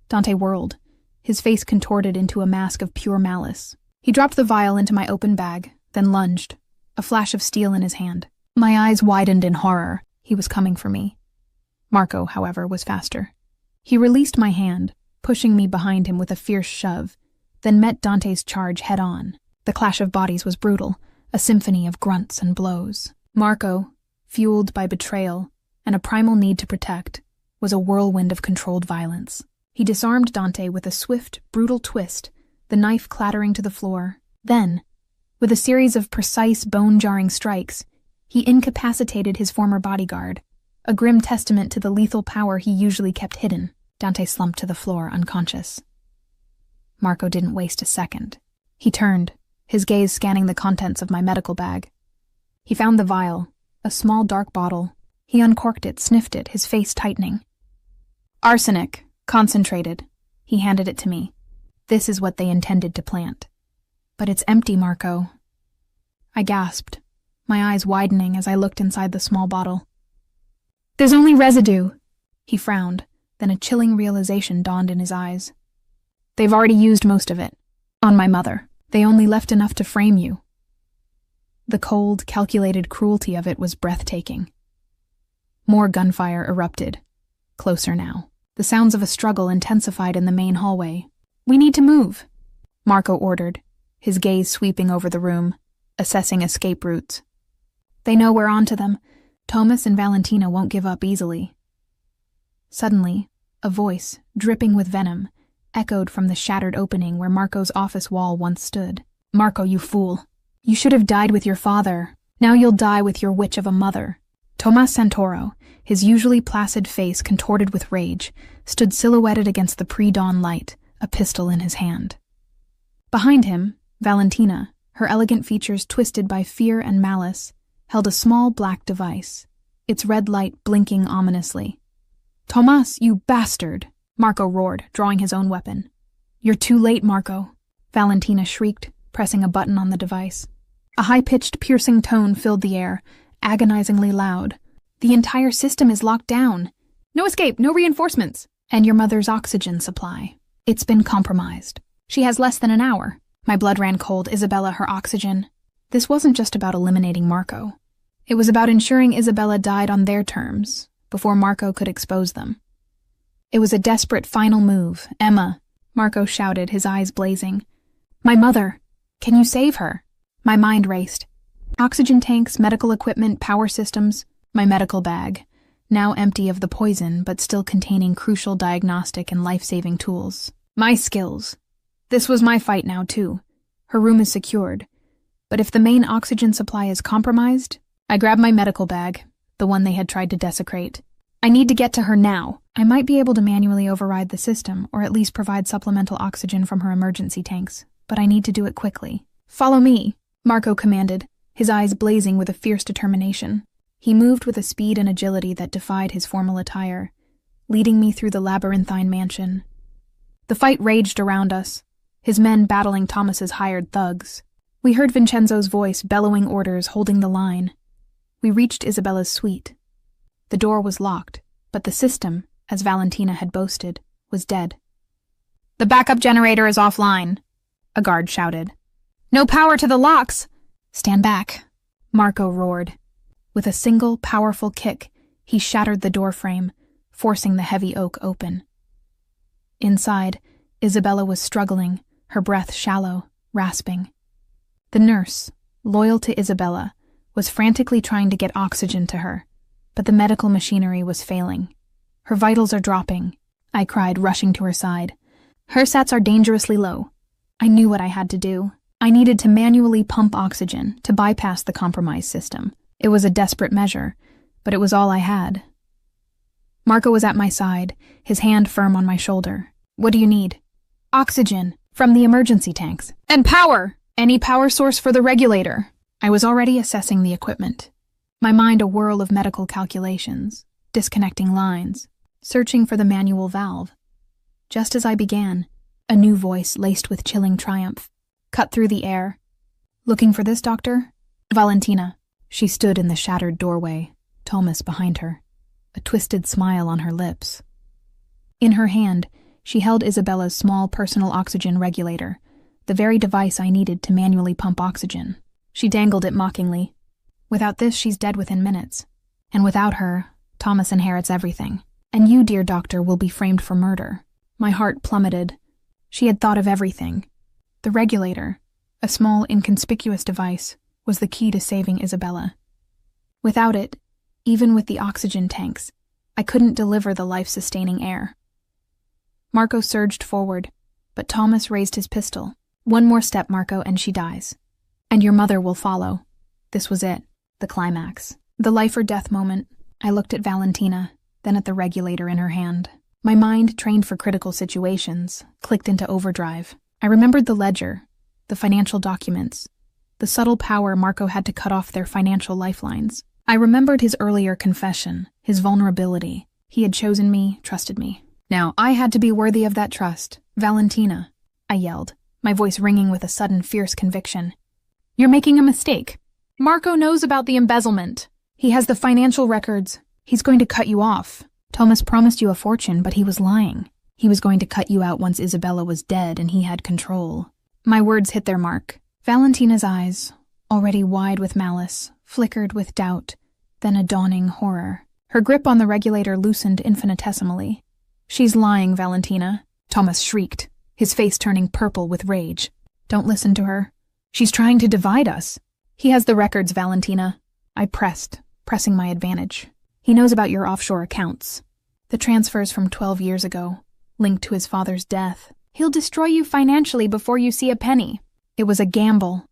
Dante whirled, his face contorted into a mask of pure malice. He dropped the vial into my open bag, then lunged, a flash of steel in his hand. My eyes widened in horror. He was coming for me. Marco, however, was faster. He released my hand, pushing me behind him with a fierce shove, then met Dante's charge head-on. The clash of bodies was brutal, a symphony of grunts and blows. Marco, fueled by betrayal and a primal need to protect, was a whirlwind of controlled violence. He disarmed Dante with a swift, brutal twist, the knife clattering to the floor. Then, with a series of precise, bone-jarring strikes, he incapacitated his former bodyguard, a grim testament to the lethal power he usually kept hidden. Dante slumped to the floor, unconscious. Marco didn't waste a second. He turned, his gaze scanning the contents of my medical bag. He found the vial, a small dark bottle. He uncorked it, sniffed it, his face tightening. Arsenic, concentrated. He handed it to me. This is what they intended to plant. But it's empty, Marco. I gasped, my eyes widening as I looked inside the small bottle. There's only residue. He frowned, then a chilling realization dawned in his eyes. They've already used most of it. On my mother. They only left enough to frame you. The cold, calculated cruelty of it was breathtaking. More gunfire erupted. Closer now. The sounds of a struggle intensified in the main hallway. We need to move, Marco ordered, his gaze sweeping over the room, assessing escape routes. They know we're onto them. Thomas and Valentina won't give up easily. Suddenly, a voice, dripping with venom, echoed from the shattered opening where Marco's office wall once stood. Marco, you fool. You should have died with your father. Now you'll die with your witch of a mother. Tomas Santoro, his usually placid face contorted with rage, stood silhouetted against the pre-dawn light, a pistol in his hand. Behind him, Valentina, her elegant features twisted by fear and malice, held a small black device, its red light blinking ominously. Tomas, you bastard! Marco roared, drawing his own weapon. You're too late, Marco, Valentina shrieked, pressing a button on the device. A high-pitched, piercing tone filled the air, agonizingly loud. The entire system is locked down. No escape, no reinforcements. And your mother's oxygen supply. It's been compromised. She has less than an hour. My blood ran cold. Isabella, her oxygen. This wasn't just about eliminating Marco. It was about ensuring Isabella died on their terms, before Marco could expose them. It was a desperate final move. Emma, Marco shouted, his eyes blazing. My mother. Can you save her? My mind raced. Oxygen tanks, medical equipment, power systems, my medical bag, now empty of the poison but still containing crucial diagnostic and life-saving tools. My skills. This was my fight now, too. Her room is secured. But if the main oxygen supply is compromised, I grabbed my medical bag, the one they had tried to desecrate. I need to get to her now. I might be able to manually override the system, or at least provide supplemental oxygen from her emergency tanks, but I need to do it quickly. Follow me, Marco commanded, his eyes blazing with a fierce determination. He moved with a speed and agility that defied his formal attire, leading me through the labyrinthine mansion. The fight raged around us, his men battling Thomas's hired thugs. We heard Vincenzo's voice bellowing orders, holding the line. We reached Isabella's suite. The door was locked, but the system, as Valentina had boasted, was dead. The backup generator is offline, a guard shouted. No power to the locks! Stand back, Marco roared. With a single, powerful kick, he shattered the doorframe, forcing the heavy oak open. Inside, Isabella was struggling, her breath shallow, rasping. The nurse, loyal to Isabella, was frantically trying to get oxygen to her, but the medical machinery was failing. Her vitals are dropping, I cried, rushing to her side. Her sats are dangerously low. I knew what I had to do. I needed to manually pump oxygen to bypass the compromised system. It was a desperate measure, but it was all I had. Marco was at my side, his hand firm on my shoulder. What do you need? Oxygen, from the emergency tanks. And power! Any power source for the regulator. I was already assessing the equipment, my mind a whirl of medical calculations, disconnecting lines, searching for the manual valve. Just as I began, a new voice laced with chilling triumph cut through the air. Looking for this, doctor? Valentina. She stood in the shattered doorway, Thomas behind her, a twisted smile on her lips. In her hand, she held Isabella's small personal oxygen regulator, the very device I needed to manually pump oxygen. She dangled it mockingly. Without this, she's dead within minutes. And without her, Thomas inherits everything. And you, dear doctor, will be framed for murder. My heart plummeted. She had thought of everything. The regulator, a small, inconspicuous device, was the key to saving Isabella. Without it, even with the oxygen tanks, I couldn't deliver the life-sustaining air. Marco surged forward, but Thomas raised his pistol. "One more step, Marco, and she dies. And your mother will follow." This was it, the climax. The life-or-death moment. I looked at Valentina, then at the regulator in her hand. My mind, trained for critical situations, clicked into overdrive. I remembered the ledger, the financial documents, the subtle power Marco had to cut off their financial lifelines. I remembered his earlier confession, his vulnerability. He had chosen me, trusted me. Now, I had to be worthy of that trust. "Valentina," I yelled, my voice ringing with a sudden fierce conviction. "You're making a mistake. Marco knows about the embezzlement. He has the financial records. He's going to cut you off. Thomas promised you a fortune, but he was lying. He was going to cut you out once Isabella was dead and he had control." My words hit their mark. Valentina's eyes, already wide with malice, flickered with doubt, then a dawning horror. Her grip on the regulator loosened infinitesimally. "She's lying, Valentina," Thomas shrieked, his face turning purple with rage. "Don't listen to her. She's trying to divide us." "He has the records, Valentina," I pressed, pressing my advantage. "He knows about your offshore accounts. The transfers from 12 years ago, linked to his father's death. He'll destroy you financially before you see a penny." It was a gamble,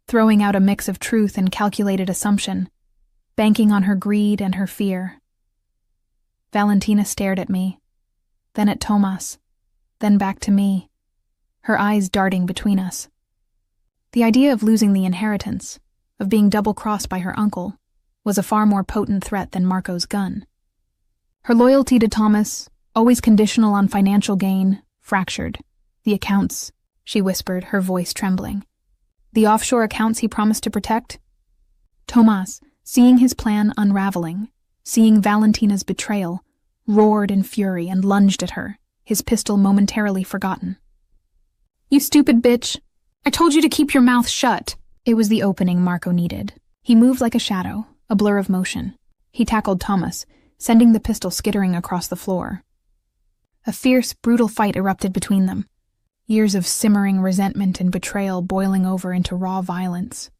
throwing out a mix of truth and calculated assumption, banking on her greed and her fear. Valentina stared at me, then at Thomas, then back to me, her eyes darting between us. The idea of losing the inheritance, of being double-crossed by her uncle, was a far more potent threat than Marco's gun. Her loyalty to Thomas, always conditional on financial gain, fractured. "The accounts," she whispered, her voice trembling. "The offshore accounts he promised to protect?" Thomas, seeing his plan unraveling, seeing Valentina's betrayal, roared in fury and lunged at her, his pistol momentarily forgotten. "You stupid bitch! I told you to keep your mouth shut!" It was the opening Marco needed. He moved like a shadow, a blur of motion. He tackled Thomas, sending the pistol skittering across the floor. A fierce, brutal fight erupted between them, years of simmering resentment and betrayal boiling over into raw violence.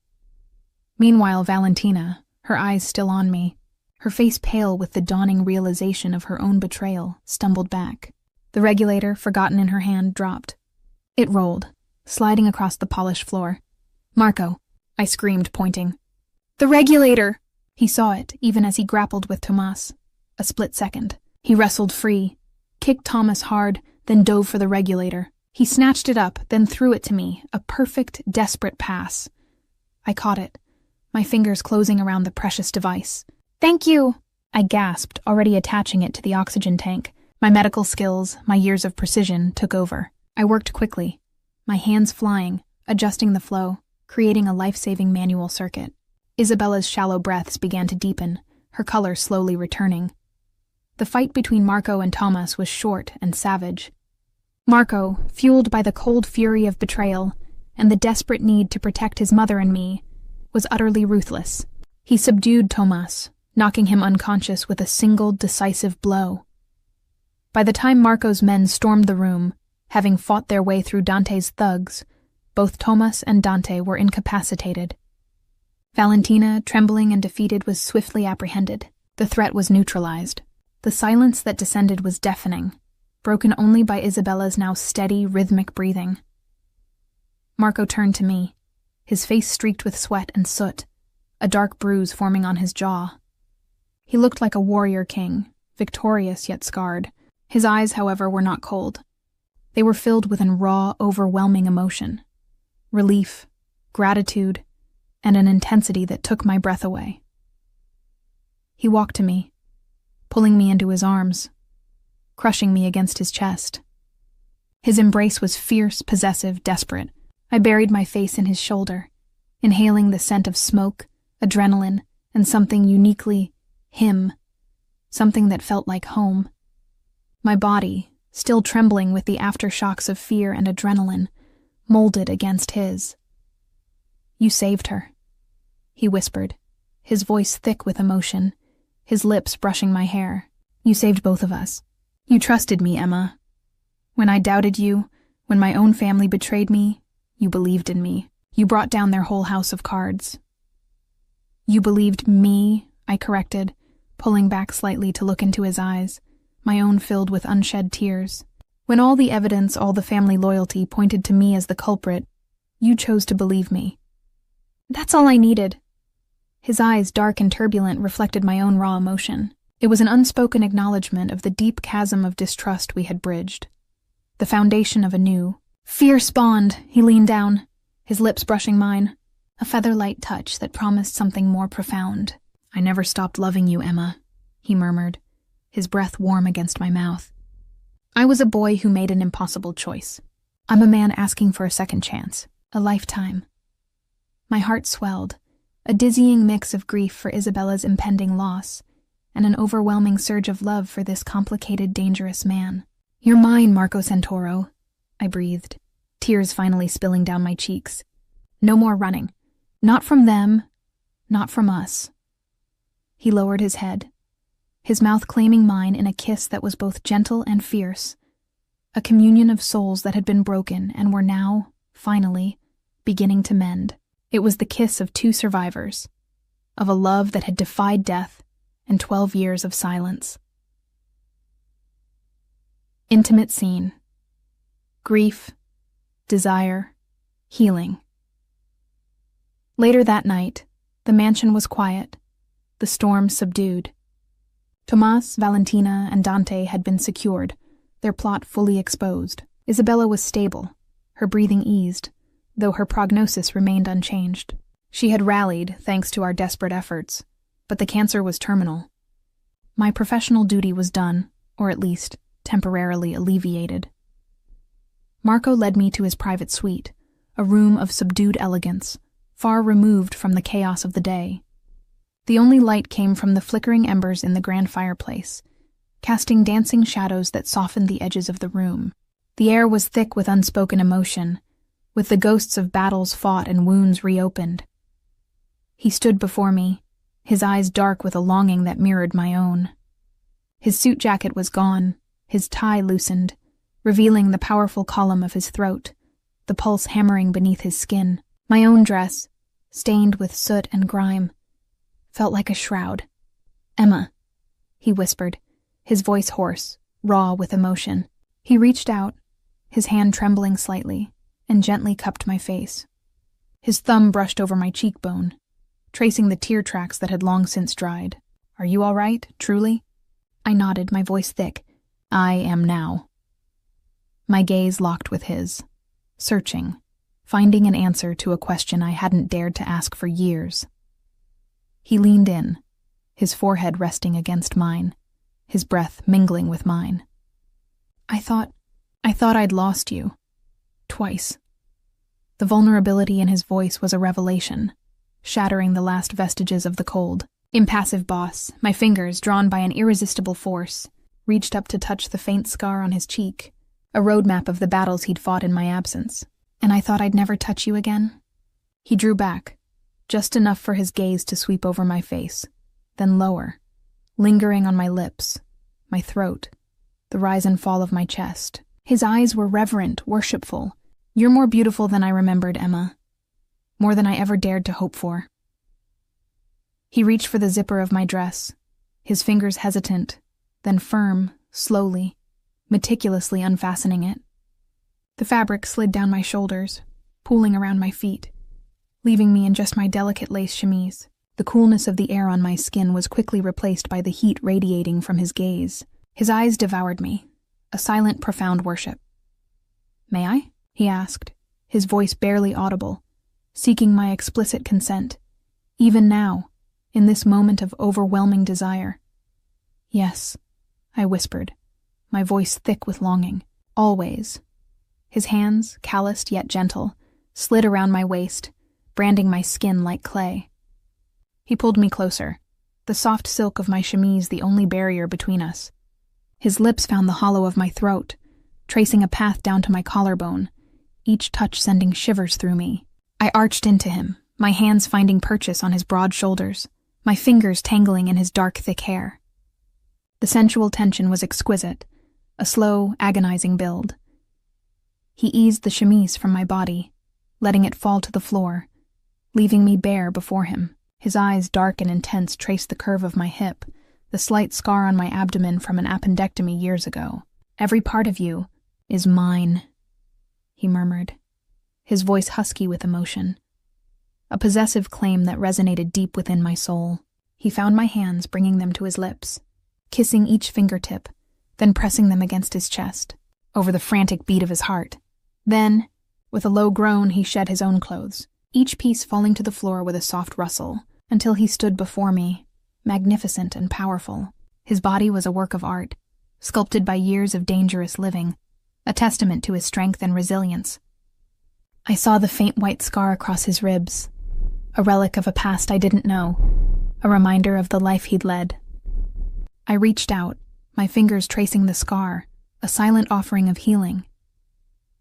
Meanwhile, Valentina, her eyes still on me, her face pale with the dawning realization of her own betrayal, stumbled back. The regulator, forgotten in her hand, dropped. It rolled, sliding across the polished floor. "Marco," I screamed, pointing. "The regulator!" He saw it, even as he grappled with Thomas. A split second. He wrestled free, kicked Thomas hard, then dove for the regulator. He snatched it up, then threw it to me, a perfect, desperate pass. I caught it, my fingers closing around the precious device. "Thank you!" I gasped, already attaching it to the oxygen tank. My medical skills, my years of precision, took over. I worked quickly, my hands flying, adjusting the flow, creating a life-saving manual circuit. Isabella's shallow breaths began to deepen, her color slowly returning. The fight between Marco and Thomas was short and savage. Marco, fueled by the cold fury of betrayal and the desperate need to protect his mother and me, was utterly ruthless. He subdued Thomas, knocking him unconscious with a single decisive blow. By the time Marco's men stormed the room, having fought their way through Dante's thugs, both Thomas and Dante were incapacitated. Valentina, trembling and defeated, was swiftly apprehended. The threat was neutralized. The silence that descended was deafening, broken only by Isabella's now steady, rhythmic breathing. Marco turned to me, his face streaked with sweat and soot, a dark bruise forming on his jaw. He looked like a warrior king, victorious yet scarred. His eyes, however, were not cold. They were filled with a raw, overwhelming emotion. Relief, gratitude, and an intensity that took my breath away. He walked to me, pulling me into his arms, crushing me against his chest. His embrace was fierce, possessive, desperate. I buried my face in his shoulder, inhaling the scent of smoke, adrenaline, and something uniquely him, something that felt like home. My body, still trembling with the aftershocks of fear and adrenaline, molded against his. "You saved her," he whispered, his voice thick with emotion, his lips brushing my hair. "You saved both of us. You trusted me, Emma. When I doubted you, when my own family betrayed me, you believed in me. You brought down their whole house of cards." "You believed me," I corrected, pulling back slightly to look into his eyes, my own filled with unshed tears. When all the evidence, all the family loyalty pointed to me as the culprit, you chose to believe me. That's all I needed. His eyes, dark and turbulent, reflected my own raw emotion. It was an unspoken acknowledgement of the deep chasm of distrust we had bridged. The foundation of a new, fierce bond. He leaned down, his lips brushing mine, a feather-light touch that promised something more profound. I never stopped loving you, Emma, he murmured, his breath warm against my mouth. I was a boy who made an impossible choice. I'm a man asking for a second chance, a lifetime. My heart swelled, a dizzying mix of grief for Isabella's impending loss and an overwhelming surge of love for this complicated, dangerous man. You're mine, Marco Santoro, I breathed, tears finally spilling down my cheeks. No more running. Not from them, not from us. He lowered his head, his mouth claiming mine in a kiss that was both gentle and fierce, a communion of souls that had been broken and were now, finally, beginning to mend. It was the kiss of two survivors, of a love that had defied death and 12 years of silence. Intimate scene. Grief, desire, healing. Later that night, the mansion was quiet, the storm subdued. Tomas, Valentina, and Dante had been secured, their plot fully exposed. Isabella was stable, her breathing eased, though her prognosis remained unchanged. She had rallied thanks to our desperate efforts, but the cancer was terminal. My professional duty was done, or at least temporarily alleviated. Marco led me to his private suite, a room of subdued elegance, far removed from the chaos of the day. The only light came from the flickering embers in the grand fireplace, casting dancing shadows that softened the edges of the room. The air was thick with unspoken emotion, with the ghosts of battles fought and wounds reopened. He stood before me, his eyes dark with a longing that mirrored my own. His suit jacket was gone, his tie loosened, revealing the powerful column of his throat, the pulse hammering beneath his skin. My own dress, stained with soot and grime, felt like a shroud. Emma, he whispered, his voice hoarse, raw with emotion. He reached out, his hand trembling slightly, and gently cupped my face. His thumb brushed over my cheekbone, tracing the tear tracks that had long since dried. Are you all right, truly? I nodded, my voice thick. I am now. My gaze locked with his, searching, finding an answer to a question I hadn't dared to ask for years. He leaned in, his forehead resting against mine, his breath mingling with mine. I thought I'd lost you. Twice. The vulnerability in his voice was a revelation, shattering the last vestiges of the cold. Impassive boss, my fingers, drawn by an irresistible force, reached up to touch the faint scar on his cheek, a roadmap of the battles he'd fought in my absence. And I thought I'd never touch you again? He drew back, just enough for his gaze to sweep over my face, then lower, lingering on my lips, my throat, the rise and fall of my chest. His eyes were reverent, worshipful. You're more beautiful than I remembered, Emma. More than I ever dared to hope for. He reached for the zipper of my dress, his fingers hesitant, then firm, slowly, meticulously unfastening it. The fabric slid down my shoulders, pooling around my feet, leaving me in just my delicate lace chemise. The coolness of the air on my skin was quickly replaced by the heat radiating from his gaze. His eyes devoured me, a silent, profound worship. May I? He asked, his voice barely audible, seeking my explicit consent, even now, in this moment of overwhelming desire. Yes, I whispered, my voice thick with longing. Always. His hands, calloused yet gentle, slid around my waist, branding my skin like clay. He pulled me closer, the soft silk of my chemise the only barrier between us. His lips found the hollow of my throat, tracing a path down to my collarbone, each touch sending shivers through me. I arched into him, my hands finding purchase on his broad shoulders, my fingers tangling in his dark, thick hair. The sensual tension was exquisite, a slow, agonizing build. He eased the chemise from my body, letting it fall to the floor, leaving me bare before him. His eyes, dark and intense, traced the curve of my hip, the slight scar on my abdomen from an appendectomy years ago. Every part of you is mine, he murmured, his voice husky with emotion. A possessive claim that resonated deep within my soul. He found my hands, bringing them to his lips, kissing each fingertip, then pressing them against his chest, over the frantic beat of his heart. Then, with a low groan, he shed his own clothes, each piece falling to the floor with a soft rustle, until he stood before me, magnificent and powerful. His body was a work of art, sculpted by years of dangerous living, a testament to his strength and resilience. I saw the faint white scar across his ribs, a relic of a past I didn't know, a reminder of the life he'd led. I reached out, my fingers tracing the scar, a silent offering of healing.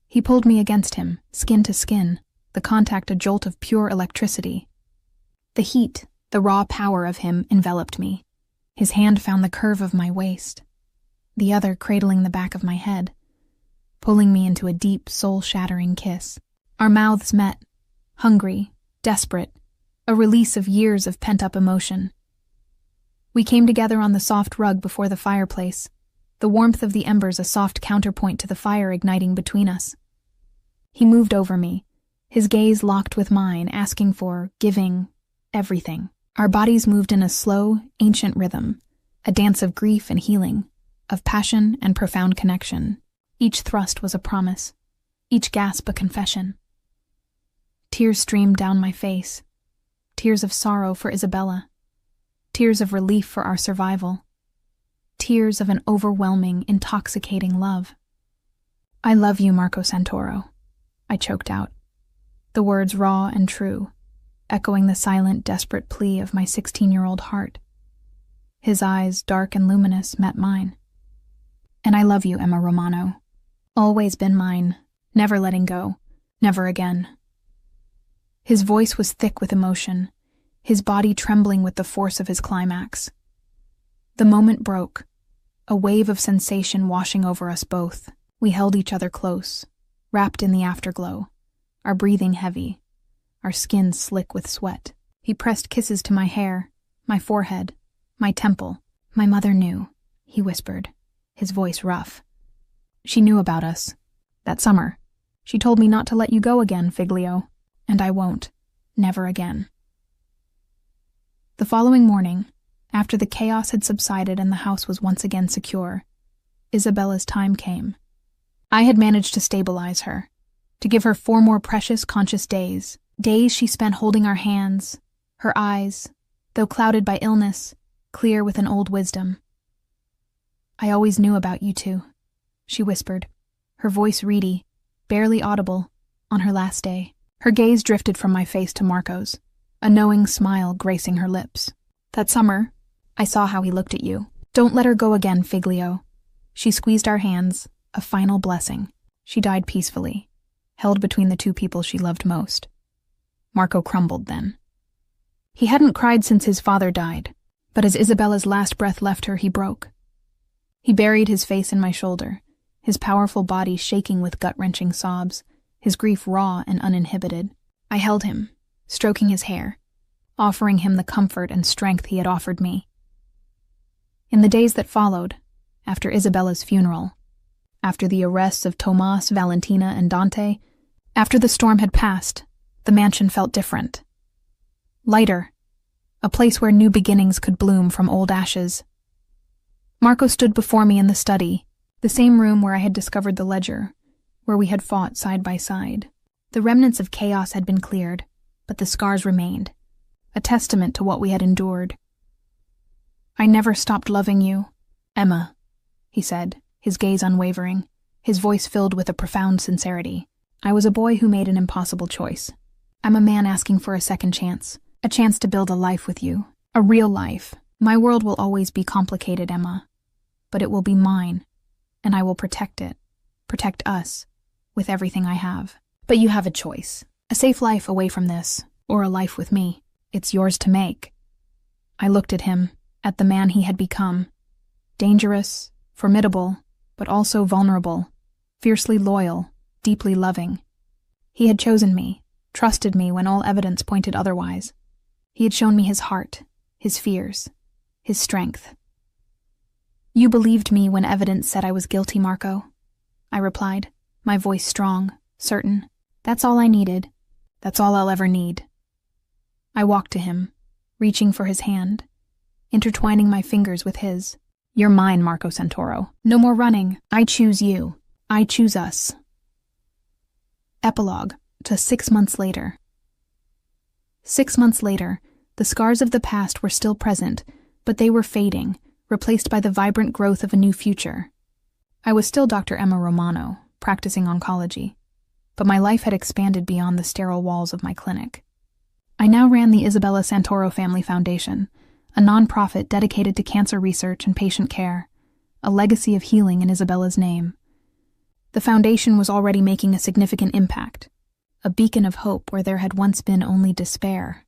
He pulled me against him, skin to skin, the contact a jolt of pure electricity. The heat, the raw power of him enveloped me. His hand found the curve of my waist, the other cradling the back of my head, pulling me into a deep, soul-shattering kiss. Our mouths met, hungry, desperate, a release of years of pent-up emotion. We came together on the soft rug before the fireplace, the warmth of the embers a soft counterpoint to the fire igniting between us. He moved over me, his gaze locked with mine, asking for, giving, everything. Our bodies moved in a slow, ancient rhythm, a dance of grief and healing, of passion and profound connection. Each thrust was a promise, each gasp a confession. Tears streamed down my face, tears of sorrow for Isabella, tears of relief for our survival, tears of an overwhelming, intoxicating love. "I love you, Marco Santoro," I choked out, the words raw and true, echoing the silent, desperate plea of my 16-year-old heart. His eyes, dark and luminous, met mine. "And I love you, Emma Romano. Always been mine, never letting go, never again." His voice was thick with emotion, his body trembling with the force of his climax. The moment broke, a wave of sensation washing over us both. We held each other close, wrapped in the afterglow, our breathing heavy, our skin slick with sweat. He pressed kisses to my hair, my forehead, my temple. "My mother knew," he whispered, his voice rough. "She knew about us. That summer. She told me not to let you go again, Figlio. And I won't. Never again." The following morning, after the chaos had subsided and the house was once again secure, Isabella's time came. I had managed to stabilize her, to give her 4 more precious, conscious days, days she spent holding our hands, her eyes, though clouded by illness, clear with an old wisdom. "I always knew about you two," she whispered, her voice reedy, barely audible, on her last day. Her gaze drifted from my face to Marco's, a knowing smile gracing her lips. "That summer, I saw how he looked at you. Don't let her go again, Figlio." She squeezed our hands, a final blessing. She died peacefully, held between the 2 people she loved most. Marco crumbled then. He hadn't cried since his father died, but as Isabella's last breath left her, he broke. He buried his face in my shoulder, his powerful body shaking with gut-wrenching sobs, his grief raw and uninhibited. I held him, stroking his hair, offering him the comfort and strength he had offered me. In the days that followed, after Isabella's funeral, after the arrests of Tomas, Valentina, and Dante, after the storm had passed, the mansion felt different. Lighter, a place where new beginnings could bloom from old ashes. Marco stood before me in the study, the same room where I had discovered the ledger, where we had fought side by side. The remnants of chaos had been cleared, but the scars remained, a testament to what we had endured. "I never stopped loving you, Emma," he said, his gaze unwavering, his voice filled with a profound sincerity. "I was a boy who made an impossible choice. I'm a man asking for a second chance, a chance to build a life with you, a real life. My world will always be complicated, Emma, but it will be mine, and I will protect it, protect us, with everything I have. But you have a choice, a safe life away from this, or a life with me. It's yours to make." I looked at him, at the man he had become, dangerous, formidable, but also vulnerable, fiercely loyal, deeply loving. He had chosen me, trusted me when all evidence pointed otherwise. He had shown me his heart, his fears, his strength, You believed me when evidence said I was guilty, Marco, I replied, my voice strong, certain. That's all I needed. That's all I'll ever need. I walked to him, reaching for his hand, intertwining my fingers with his. You're mine, Marco Santoro. No more running. I choose you. I choose us. Epilogue to 6 months later. 6 months later, the scars of the past were still present, but they were fading, replaced by the vibrant growth of a new future. I was still Dr. Emma Romano, practicing oncology, but my life had expanded beyond the sterile walls of my clinic. I now ran the Isabella Santoro Family Foundation, a nonprofit dedicated to cancer research and patient care, a legacy of healing in Isabella's name. The foundation was already making a significant impact, a beacon of hope where there had once been only despair.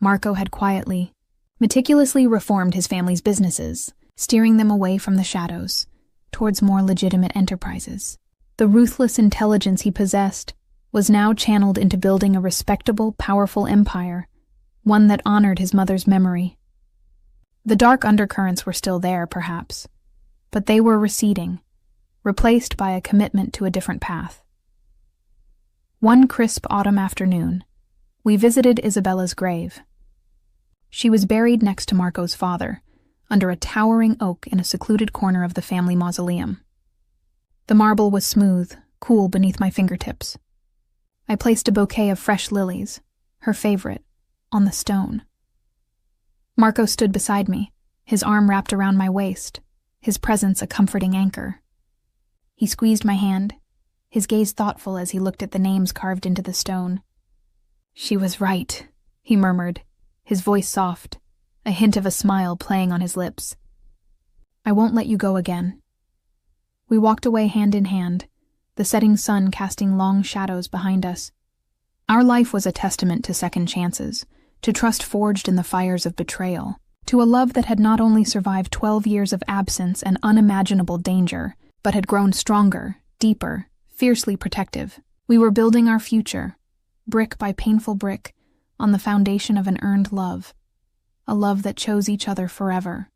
Marco had quietly, meticulously reformed his family's businesses, steering them away from the shadows, towards more legitimate enterprises. The ruthless intelligence he possessed was now channeled into building a respectable, powerful empire, one that honored his mother's memory. The dark undercurrents were still there, perhaps, but they were receding, replaced by a commitment to a different path. One crisp autumn afternoon, we visited Isabella's grave. She was buried next to Marco's father, under a towering oak in a secluded corner of the family mausoleum. The marble was smooth, cool beneath my fingertips. I placed a bouquet of fresh lilies, her favorite, on the stone. Marco stood beside me, his arm wrapped around my waist, his presence a comforting anchor. He squeezed my hand, his gaze thoughtful as he looked at the names carved into the stone. She was right, he murmured, his voice soft, a hint of a smile playing on his lips. I won't let you go again. We walked away hand in hand, the setting sun casting long shadows behind us. Our life was a testament to second chances, to trust forged in the fires of betrayal, to a love that had not only survived 12 years of absence and unimaginable danger, but had grown stronger, deeper, fiercely protective. We were building our future, brick by painful brick, on the foundation of an earned love, a love that chose each other forever.